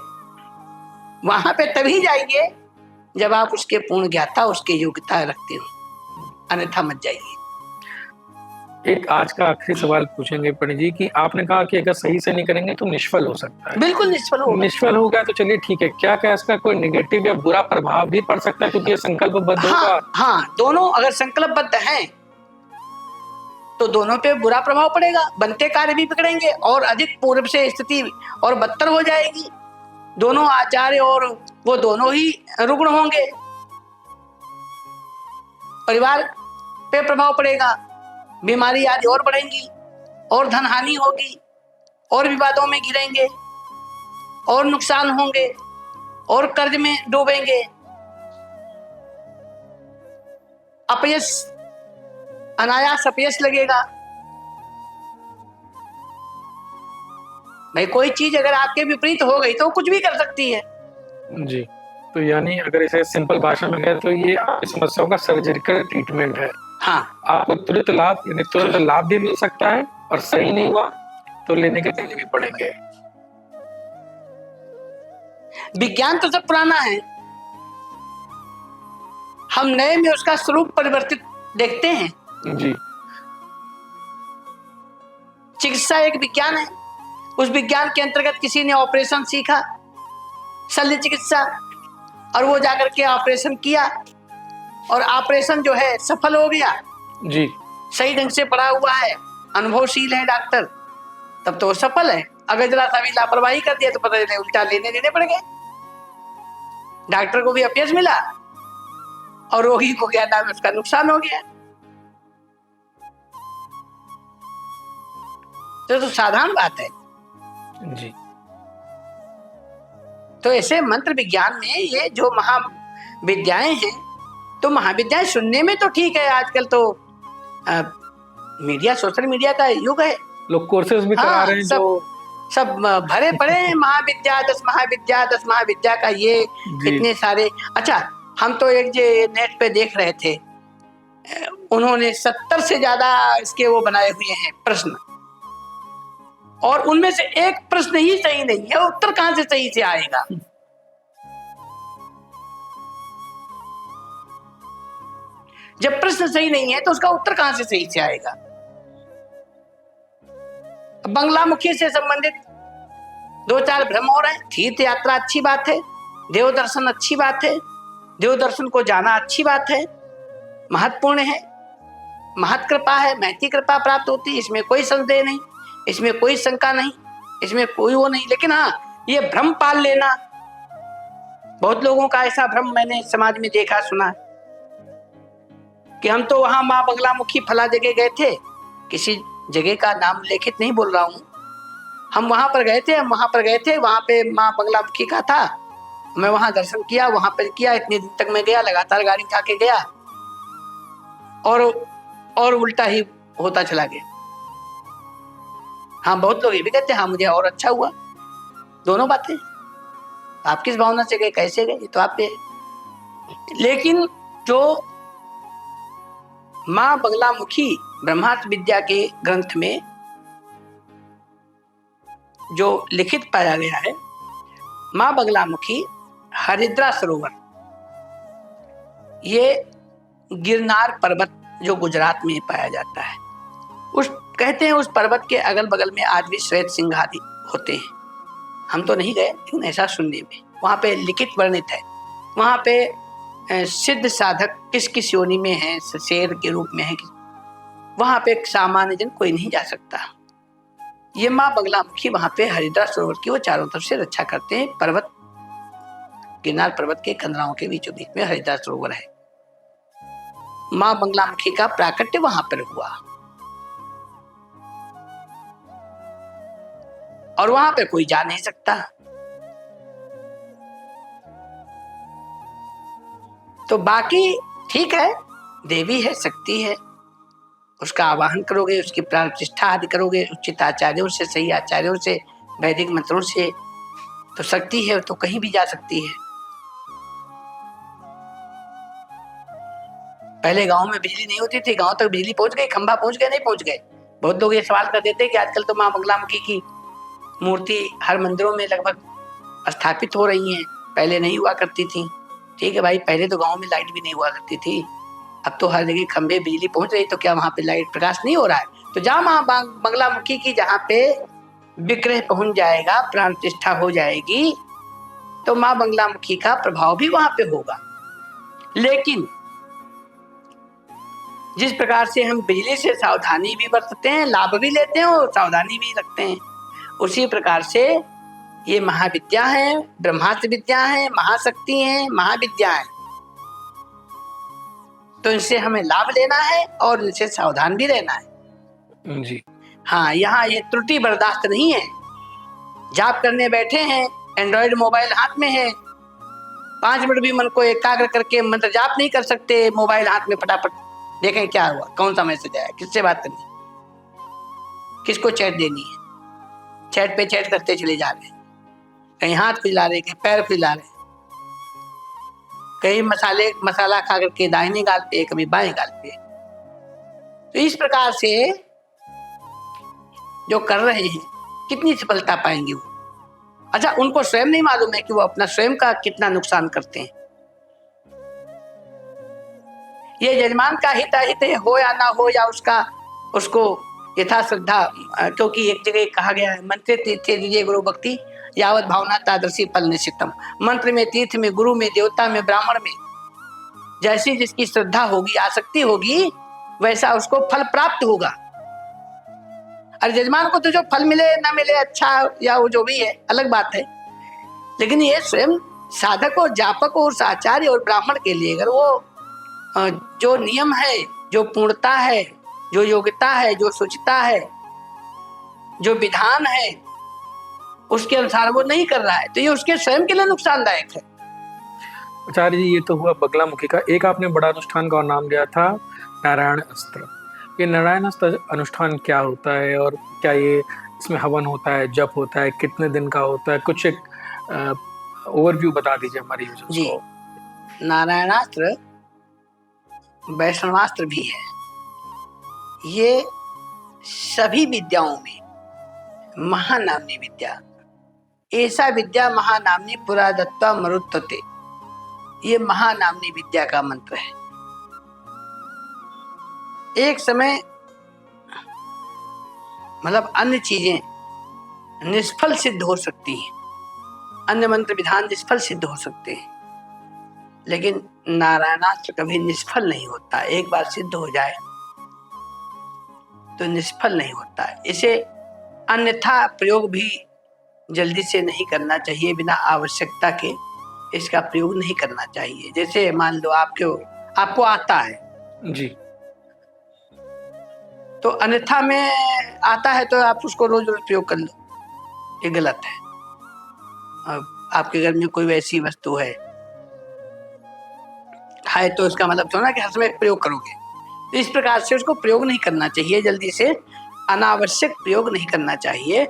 Speaker 2: वहां पे तभी जाइए जब आप उसके पूर्ण ज्ञाता, उसके योग्यता रखते हो, अन्यथा मत जाइए।
Speaker 1: एक आज का आखिरी सवाल पूछेंगे पंडित जी कि आपने कहा कि अगर सही से नहीं करेंगे तो निष्फल हो सकता है।
Speaker 2: बिल्कुल निष्फल होगा।
Speaker 1: निष्फल हो गया तो चलिए ठीक है, क्या क्या इसका कोई नेगेटिव या बुरा प्रभाव भी पड़ सकता है, क्योंकि ये संकल्पबद्ध होगा?
Speaker 2: हाँ, दोनों अगर संकल्पबद्ध हैं तो दोनों पे बुरा प्रभाव पड़ेगा, बनते कार्य भी बिगड़ेंगे और अधिक पूर्व से स्थिति और बदतर हो जाएगी। दोनों आचार्य और वो दोनों ही रुग्ण होंगे, परिवार पे प्रभाव पड़ेगा, बीमारी आदि और बढ़ेंगी, और धन हानि होगी, और विवादों में घिरेंगे, और नुकसान होंगे, और कर्ज में डूबेंगे, अपयश, अनायास अपयश लगेगा। भाई कोई चीज अगर आपके विपरीत हो गई तो कुछ भी कर सकती है
Speaker 1: जी। तो यानी अगर इसे सिंपल भाषा में कहें तो ये आपकी समस्याओं का सर्जिकल ट्रीटमेंट है।
Speaker 2: हाँ,
Speaker 1: आपको तुरंत लाभ भी मिल सकता है, और सही नहीं हुआ तो लेने के देने भी पड़ेंगे।
Speaker 2: विज्ञान तो सब पुराना है, हम नए में उसका स्वरूप परिवर्तित देखते हैं।
Speaker 1: जी।
Speaker 2: चिकित्सा एक विज्ञान है, उस विज्ञान के अंतर्गत किसी ने ऑपरेशन सीखा, शल्य चिकित्सा, और वो जाकर के ऑपरेशन किया, और ऑपरेशन जो है सफल हो गया।
Speaker 1: जी।
Speaker 2: सही ढंग से पढ़ा हुआ है, अनुभवशील है डॉक्टर, तब तो वो सफल है। अगर जरा सा भी लापरवाही कर दिया तो पता चले उल्टा लेने देने पड़ गए, डॉक्टर को भी अपयश मिला और रोगी को क्या नाम, उसका नुकसान हो गया। तो साधारण बात है
Speaker 1: जी।
Speaker 2: तो ऐसे मंत्र विज्ञान में ये जो महाविद्याएं हैं, तो महाविद्याएं सुनने में तो ठीक है, आजकल तो मीडिया, सोशल मीडिया का युग है,
Speaker 1: लोग कोर्सेज भी करा रहे हैं
Speaker 2: सब भरे पड़े हैं, महाविद्या 10 महाविद्या का ये इतने सारे। अच्छा, हम तो एक जो नेट पे देख रहे थे, उन्होंने 70 से ज्यादा इसके वो बनाए हुए हैं प्रश्न, और उनमें से एक प्रश्न ही सही नहीं है, उत्तर कहां से सही से आएगा? जब प्रश्न सही नहीं है तो उसका उत्तर कहां से सही से आएगा? बंगलामुखी से संबंधित 2-4 भ्रम हो रहे हैं। तीर्थ यात्रा अच्छी बात है, देव दर्शन अच्छी बात है, देव दर्शन को जाना अच्छी बात है, महत्वपूर्ण है, महत कृपा है, महती कृपा प्राप्त होती है, इसमें कोई संदेह नहीं, इसमें कोई शंका नहीं, इसमें कोई वो नहीं। लेकिन हाँ, ये भ्रम पाल लेना, बहुत लोगों का ऐसा भ्रम मैंने समाज में देखा सुना कि हम तो वहां माँ बंगलामुखी फला जगह गए थे, किसी जगह का नाम लिखित नहीं बोल रहा हूँ, हम वहां पर गए थे, वहां पे माँ बंगलामुखी का था, मैं वहां दर्शन किया, वहां पर किया, इतने दिन तक मैं गया, लगातार गाड़ी उठा के गया, और उल्टा ही होता चला गया। हाँ, बहुत लोग ये भी कहते हैं हाँ मुझे और अच्छा हुआ। दोनों बातें, आप किस भावना से गए, कैसे गए, ये तो आप पे। लेकिन जो माँ बंगलामुखी ब्रह्मास्त्र विद्या के ग्रंथ में जो लिखित पाया गया है, माँ बंगलामुखी हरिद्रा सरोवर, ये गिरनार पर्वत जो गुजरात में पाया जाता है, कहते हैं उस पर्वत के अगल बगल में आज भी श्वेत सिंह आदि होते हैं। हम तो नहीं गए, लेकिन ऐसा सुनने में वहां पे लिखित वर्णित है। वहां पे सिद्ध साधक किस किस योनि में है, शेर के रूप में है, वहां पे सामान्य जन कोई नहीं जा सकता। ये माँ बंगलामुखी वहां पे हरिद्रा सरोवर की वो चारों तरफ से रक्षा करते हैं। पर्वत, गिरनार पर्वत के कंदराओं के बीचों बीच में हरिद्रा सरोवर है। माँ बंगलामुखी का प्राकट्य वहां पर हुआ, और वहां पे कोई जा नहीं सकता। तो बाकी ठीक है, देवी है, शक्ति है, उसका आवाहन करोगे, उसकी प्राण प्रतिष्ठा आदि करोगे उचित आचार्यों से, सही आचार्यों से, वैदिक मंत्रों से, तो शक्ति है तो कहीं भी जा सकती है। पहले गांव में बिजली नहीं होती थी, गांव तक बिजली पहुंच गई, खंभा पहुंच गए, नहीं पहुंच गए? बहुत लोग ये सवाल कर देते हैं कि आजकल तो माँ बंगलामुखी की मूर्ति हर मंदिरों में लगभग स्थापित हो रही है, पहले नहीं हुआ करती थी। ठीक है भाई, पहले तो गांव में लाइट भी नहीं हुआ करती थी, अब तो हर जगह खंभे बिजली पहुंच रही, तो क्या वहां पे लाइट प्रकाश नहीं हो रहा है? तो जहां माँ बंगलामुखी की जहां पे विग्रह पहुंच जाएगा, प्राण प्रतिष्ठा हो जाएगी, तो माँ बंगलामुखी का प्रभाव भी वहां पे होगा। लेकिन जिस प्रकार से हम बिजली से सावधानी भी बरतते हैं, लाभ भी लेते हैं और सावधानी भी रखते हैं, उसी प्रकार से ये महाविद्या है, ब्रह्मास्त्र विद्या है, महाशक्ति है, महाविद्या है, तो इनसे हमें लाभ लेना है और इनसे सावधान भी रहना है
Speaker 1: जी।
Speaker 2: हाँ, यहाँ ये त्रुटि बर्दाश्त नहीं है। जाप करने बैठे हैं, एंड्रॉइड मोबाइल हाथ में है, 5 मिनट भी मन को एकाग्र करके मंत्र जाप नहीं कर सकते, मोबाइल हाथ में फटाफट देखें क्या हुआ, कौन सा मैसेज आया, किससे बात करनी, किसको चैट देनी है, चैट पे चैट करते चले जा रहे हैं, कहीं हाथ खुला रहे, कहीं पैर खुला रहे, कहीं मसाला खा करके दाहिने गाल पे, कभी बाएं गाल पे। तो इस प्रकार से जो कर रहे हैं, कितनी सफलता पाएंगे वो? अच्छा, उनको स्वयं नहीं मालूम है कि वो अपना स्वयं का कितना नुकसान करते हैं। ये यजमान का हित अहित हो या ना हो, या उसको यथा श्रद्धा, क्योंकि एक जगह कहा गया है, मंत्र तीर्थ दीजिए गुरु भक्ति, यावत भावना तादृशी फल निश्चितम। मंत्र में, तीर्थ में, गुरु में, देवता में, ब्राह्मण में जैसी जिसकी श्रद्धा होगी, आसक्ति होगी, वैसा उसको फल प्राप्त होगा। और यजमान को तो जो फल मिले ना मिले, अच्छा या वो जो भी है, अलग बात है, लेकिन ये स्वयं साधक और जापक और आचार्य और ब्राह्मण के लिए अगर वो जो नियम है, जो पूर्णता है, जो योग्यता है, जो शुचिता है, जो विधान है, उसके अनुसार वो नहीं कर रहा है, तो ये उसके स्वयं के लिए नुकसानदायक है।
Speaker 1: आचार्य जी, ये तो हुआ बगलामुखी का। एक आपने बड़ा अनुष्ठान का नाम लिया था नारायण अस्त्र। ये नारायणास्त्र अनुष्ठान क्या होता है और क्या ये इसमें हवन होता है, जप होता है, कितने दिन का होता है? कुछ एक ओवरव्यू बता दीजिए हमारे यूजर्स
Speaker 2: जी,
Speaker 1: को।
Speaker 2: नारायणास्त्र वैष्णवास्त्र भी है। ये सभी विद्याओं में महानामनी विद्या, ऐसा विद्या महानामनी पुरा दत्ता मरुत्तते, ये महानामनी विद्या का मंत्र है। एक समय मतलब अन्य चीजें निष्फल सिद्ध हो सकती हैं, अन्य मंत्र विधान निष्फल सिद्ध हो सकते हैं, लेकिन नारायणास्त्र कभी निष्फल नहीं होता। एक बार सिद्ध हो जाए तो निष्फल नहीं होता। इसे अन्यथा प्रयोग भी जल्दी से नहीं करना चाहिए, बिना आवश्यकता के इसका प्रयोग नहीं करना चाहिए। जैसे मान लो आपको आता है
Speaker 1: जी।
Speaker 2: तो अन्यथा में आता है तो आप उसको रोज रोज प्रयोग कर लो, ये गलत है। अब आपके घर में कोई वैसी वस्तु है तो इसका मतलब थोड़ा ना कि हर समय प्रयोग करोगे। तो इस प्रकार से उसको प्रयोग नहीं करना चाहिए, जल्दी से अनावश्यक प्रयोग नहीं करना चाहिए।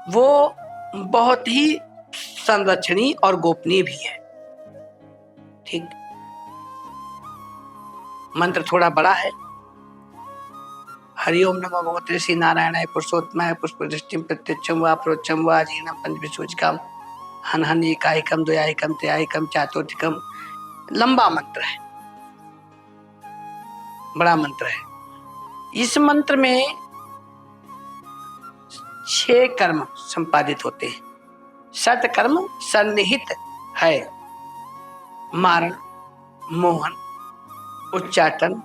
Speaker 2: वो बहुत ही संरक्षणीय और गोपनीय भी है। ठीक, मंत्र थोड़ा बड़ा है। हरि ओम नमो भगवते श्री नारायणाय पुरुषोत्तमाय पुष्पदृष्टिं प्रत्यक्षं वा परोक्षं वा जीर्णं पंचविंशोचिकां हन हन एकाएकम द्वयाएकम त्रयाएकम चातुर्थिकम। लंबा मंत्र है, बड़ा मंत्र है। इस मंत्र में 6 कर्म संपादित होते हैं। 7 कर्म सन्निहित है: मारण, मोहन, उच्चाटन,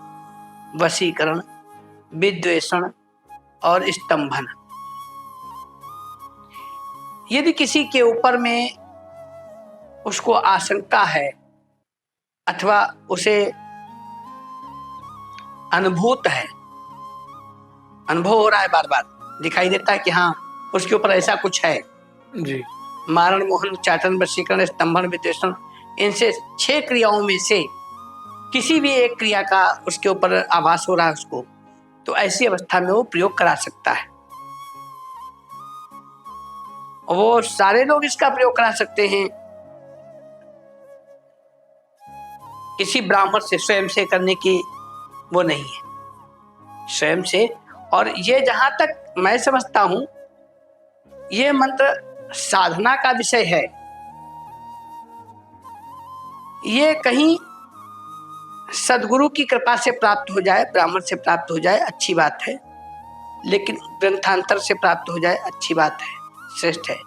Speaker 2: वशीकरण, विद्वेषण और स्तंभन। यदि किसी के ऊपर में उसको आशंका है अथवा उसे अनुभूत है, अनुभव हो रहा है, बार बार दिखाई देता है कि हाँ उसके ऊपर ऐसा कुछ है
Speaker 1: जी।
Speaker 2: मारण, मोहन, उच्चाटन, वशीकरण, स्तंभन, विद्वेषण, इनसे 6 क्रियाओं में से किसी भी एक क्रिया का उसके ऊपर आभास हो रहा है उसको, तो ऐसी अवस्था में वो प्रयोग करा सकता है। वो सारे लोग इसका प्रयोग करा सकते हैं। किसी ब्राह्मण से स्वयं से करने की वो नहीं है, स्वयं से। और ये जहां तक मैं समझता हूं, ये मंत्र साधना का विषय है। ये कहीं सदगुरु की कृपा से प्राप्त हो जाए, ब्राह्मण से प्राप्त हो जाए, अच्छी बात है। लेकिन ग्रंथांतर से प्राप्त हो जाए, अच्छी बात है, श्रेष्ठ है।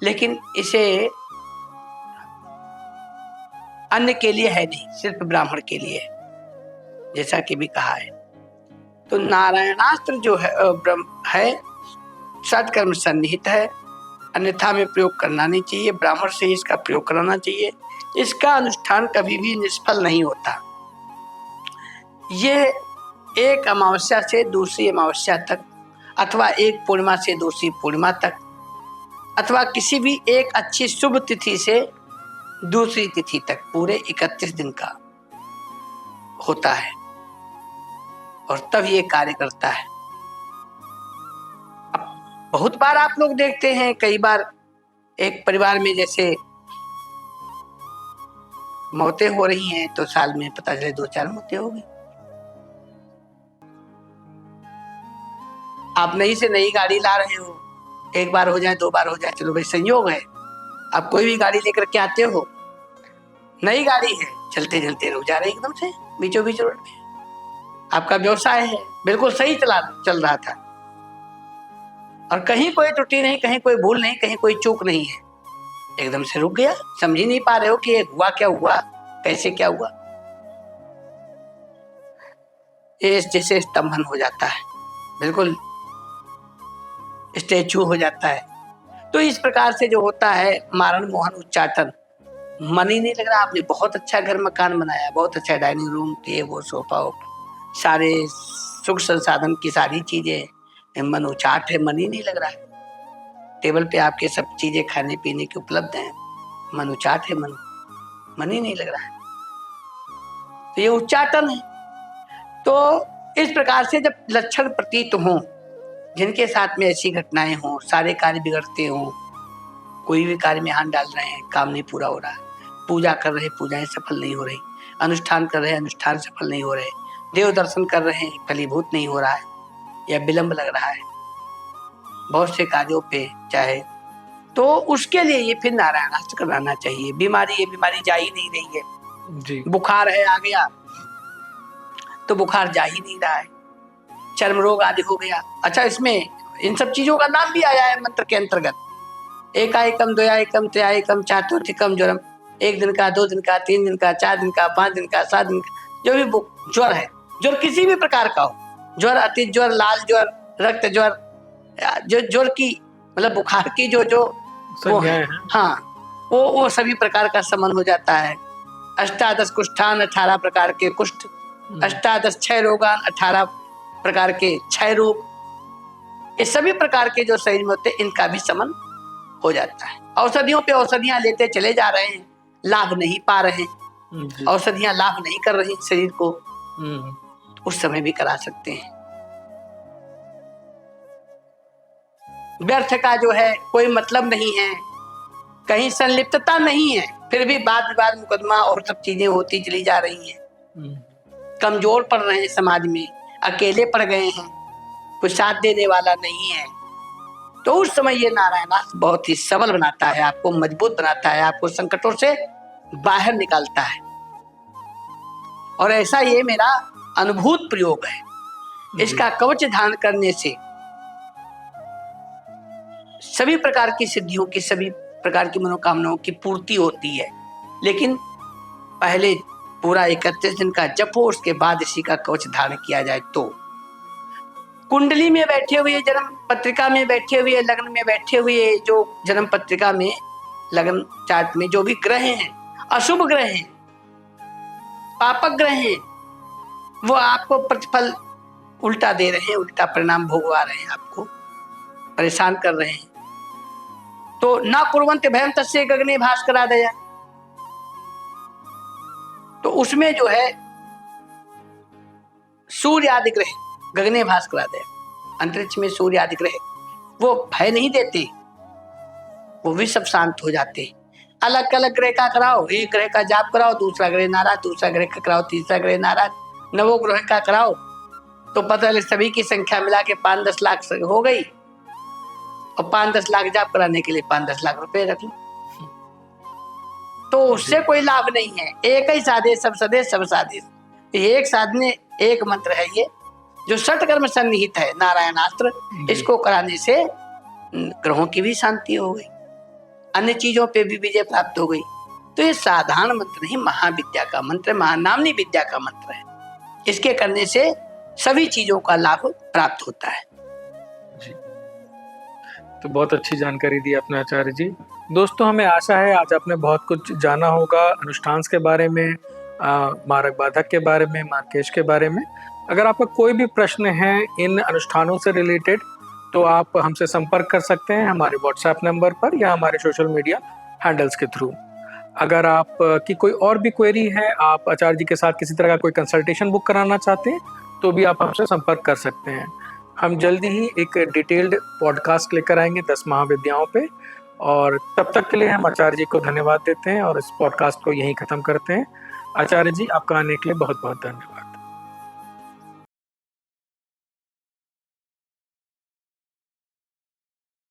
Speaker 2: लेकिन इसे अन्य के लिए है नहीं, सिर्फ ब्राह्मण के लिए है, जैसा कि भी कहा है। तो नारायणास्त्र जो है 7 कर्म सन्निहित है, अन्यथा में प्रयोग करना नहीं चाहिए। ब्राह्मण से इसका प्रयोग कराना चाहिए। इसका अनुष्ठान कभी भी निष्फल नहीं होता। ये एक अमावस्या से दूसरी अमावस्या तक, अथवा एक पूर्णिमा से दूसरी पूर्णिमा तक, अथवा किसी भी एक अच्छी शुभ तिथि से दूसरी तिथि तक पूरे 31 दिन का होता है और तब ये कार्य करता है। अब बहुत बार आप लोग देखते हैं, कई बार एक परिवार में जैसे मौतें हो रही हैं तो साल में पता चले 2-4 मौतें हो गई। आप नई से नई गाड़ी ला रहे हो, एक बार हो जाए, 2 बार हो जाए, चलो भाई संयोग है। आप कोई भी गाड़ी लेकर के आते हो, नई गाड़ी है, चलते चलते रुक जा रहे एकदम से बीचों बीच रोड में। आपका व्यवसाय है, बिल्कुल सही चल रहा था और कहीं कोई त्रुटि नहीं, कहीं कोई भूल नहीं, कहीं कोई चूक नहीं है, एकदम से रुक गया। समझ ही नहीं पा रहे हो कि ये हुआ क्या हुआ, कैसे क्या हुआ। ये जैसे स्तंभन हो जाता है, बिल्कुल स्टैचू हो जाता है। तो इस प्रकार से जो होता है मारण, मोहन, उच्चाटन, मन ही नहीं लग रहा। आपने बहुत अच्छा घर मकान बनाया, बहुत अच्छा डाइनिंग रूम, टेबल, सोफा, सारे सुख संसाधन की सारी चीजें, मन उचाट है, मन ही नहीं लग रहा है। टेबल पे आपके सब चीजें खाने पीने की उपलब्ध हैं, मन उचाट है, मन ही नहीं लग रहा है। तो ये उच्चाटन है। तो इस प्रकार से जब लक्षण प्रतीत हों, जिनके साथ में ऐसी घटनाएं हों, सारे कार्य बिगड़ते हों, कोई भी कार्य में हाथ डाल रहे हैं, काम नहीं पूरा हो रहा है, पूजा कर रहे, पूजाएं सफल नहीं हो रही, अनुष्ठान कर रहे, अनुष्ठान सफल नहीं हो रहे, देव दर्शन कर रहे हैं, फलीभूत नहीं हो रहा है या विलंब लग रहा है बहुत से कार्यों पे चाहे, तो उसके लिए ये फिर नारायणास्त्र कराना चाहिए। ये बीमारी जा ही नहीं रही है
Speaker 1: जी।
Speaker 2: बुखार है, आ गया तो बुखार जा ही नहीं रहा है, चर्म रोग आदि हो गया। अच्छा, इसमें इन सब चीजों का नाम भी आया है मंत्र के अंतर्गत, एकाएकम द्वयाएकम त्रयाएकम चातुर्थिकम ज्वरम, 1 दिन का, 2 दिन का, 3 दिन का, 4 दिन का, 5 दिन का, 7 दिन का, जो भी ज्वर है, ज्वर किसी भी प्रकार का हो, ज्वर, अति ज्वर, लाल ज्वर, रक्त ज्वर, जो ज्वर की मतलब बुखार की जो वो है, हाँ, वो सभी प्रकार का समन हो जाता है। 18 कुष्ठान, 18 प्रकार के कुष्ठ, 18 क्षय रोगान, 18 प्रकार के क्षय रोग, ये सभी प्रकार के जो शरीर में होते हैं इनका भी समन हो जाता है। औषधियों पे औषधियां लेते चले जा रहे हैं, लाभ नहीं पा रहे हैं, औषधियां लाभ नहीं कर रही शरीर को, उस समय भी करा सकते हैं। व्यर्थ का जो है कोई मतलब नहीं है, कहीं संलिप्तता नहीं है, फिर भी वाद विवाद, मुकदमा और सब चीजें होती चली जा रही हैं। कमजोर पड़ रहे हैं समाज में, अकेले पड़ गए हैं, कोई साथ देने वाला नहीं है, तो उस समय ये नारायणास्त्र बहुत ही सबल बनाता है, आपको मजबूत बनाता है, आपको संकटों से बाहर निकालता है। और ऐसा ये मेरा अनुभूत प्रयोग है। इसका कवच धारण करने से सभी प्रकार की सिद्धियों की, सभी प्रकार की मनोकामनाओं की पूर्ति होती है। लेकिन पहले पूरा 31 दिन का जप हो, उसके बाद इसी का कवच धारण किया जाए। तो कुंडली में बैठे हुए, जन्म पत्रिका में बैठे हुए, लग्न में बैठे हुए, जो जन्म पत्रिका में, लग्न चार्ट में जो भी ग्रह हैं, अशुभ ग्रह हैं, पापक ग्रह हैं, वो आपको प्रतिफल उल्टा दे रहे हैं, उल्टा परिणाम भोगवा रहे हैं, आपको परेशान कर रहे हैं। तो ना कुर्वन्त भयं तस्य गगने भास्करादया, तो उसमें जो है सूर्य आदि ग्रह, गगने भास्करादया, अंतरिक्ष में सूर्य आदि ग्रह, वो भय नहीं देते, वो भी सब शांत हो जाते। अलग अलग ग्रह का कराओ, एक ग्रह का जाप कराओ, दूसरा ग्रह नाराज, दूसरा ग्रह का कराओ, तीसरा ग्रह नाराज, नवो ग्रह का कराओ, तो पता चले सभी की संख्या मिला के 5-10 लाख हो गई, और 5-10 लाख जाप कराने के लिए 5-10 लाख रुपए रख लो, तो उससे कोई लाभ नहीं है। एक ही साधे सब सदे सब साधे, एक साधने एक मंत्र है ये, जो षटकर्म सन्निहित है नारायणास्त्र, इसको कराने से ग्रहों की भी शांति हो गई, अन्य चीजों पे भी विजय प्राप्त हो गई। तो ये साधारण मंत्र नहीं, महाविद्या का मंत्र, महानामनी विद्या का मंत्र है। इसके करने से सभी चीजों का लाभ प्राप्त होता है।
Speaker 1: जी, तो बहुत अच्छी जानकारी दी आपने आचार्य जी। दोस्तों, हमें आशा है आज आपने बहुत कुछ जाना होगा अनुष्ठान के बारे में, मारक बाधक के बारे में, मार्केश के बारे में। अगर आपका कोई भी प्रश्न है इन अनुष्ठानों से रिलेटेड, तो आप हमसे संपर्क कर सकते हैं हमारे व्हाट्सएप नंबर पर या हमारे सोशल मीडिया हैंडल्स के थ्रू। अगर आप की कोई और भी क्वेरी है, आप आचार्य जी के साथ किसी तरह का कोई कंसल्टेशन बुक कराना चाहते हैं, तो भी आप हमसे संपर्क कर सकते हैं। हम जल्दी ही एक डिटेल्ड पॉडकास्ट लेकर आएंगे 10 महाविद्याओं पे, और तब तक के लिए हम आचार्य जी को धन्यवाद देते हैं और इस पॉडकास्ट को यहीं ख़त्म करते हैं। आचार्य जी, आपका आने के लिए बहुत बहुत धन्यवाद।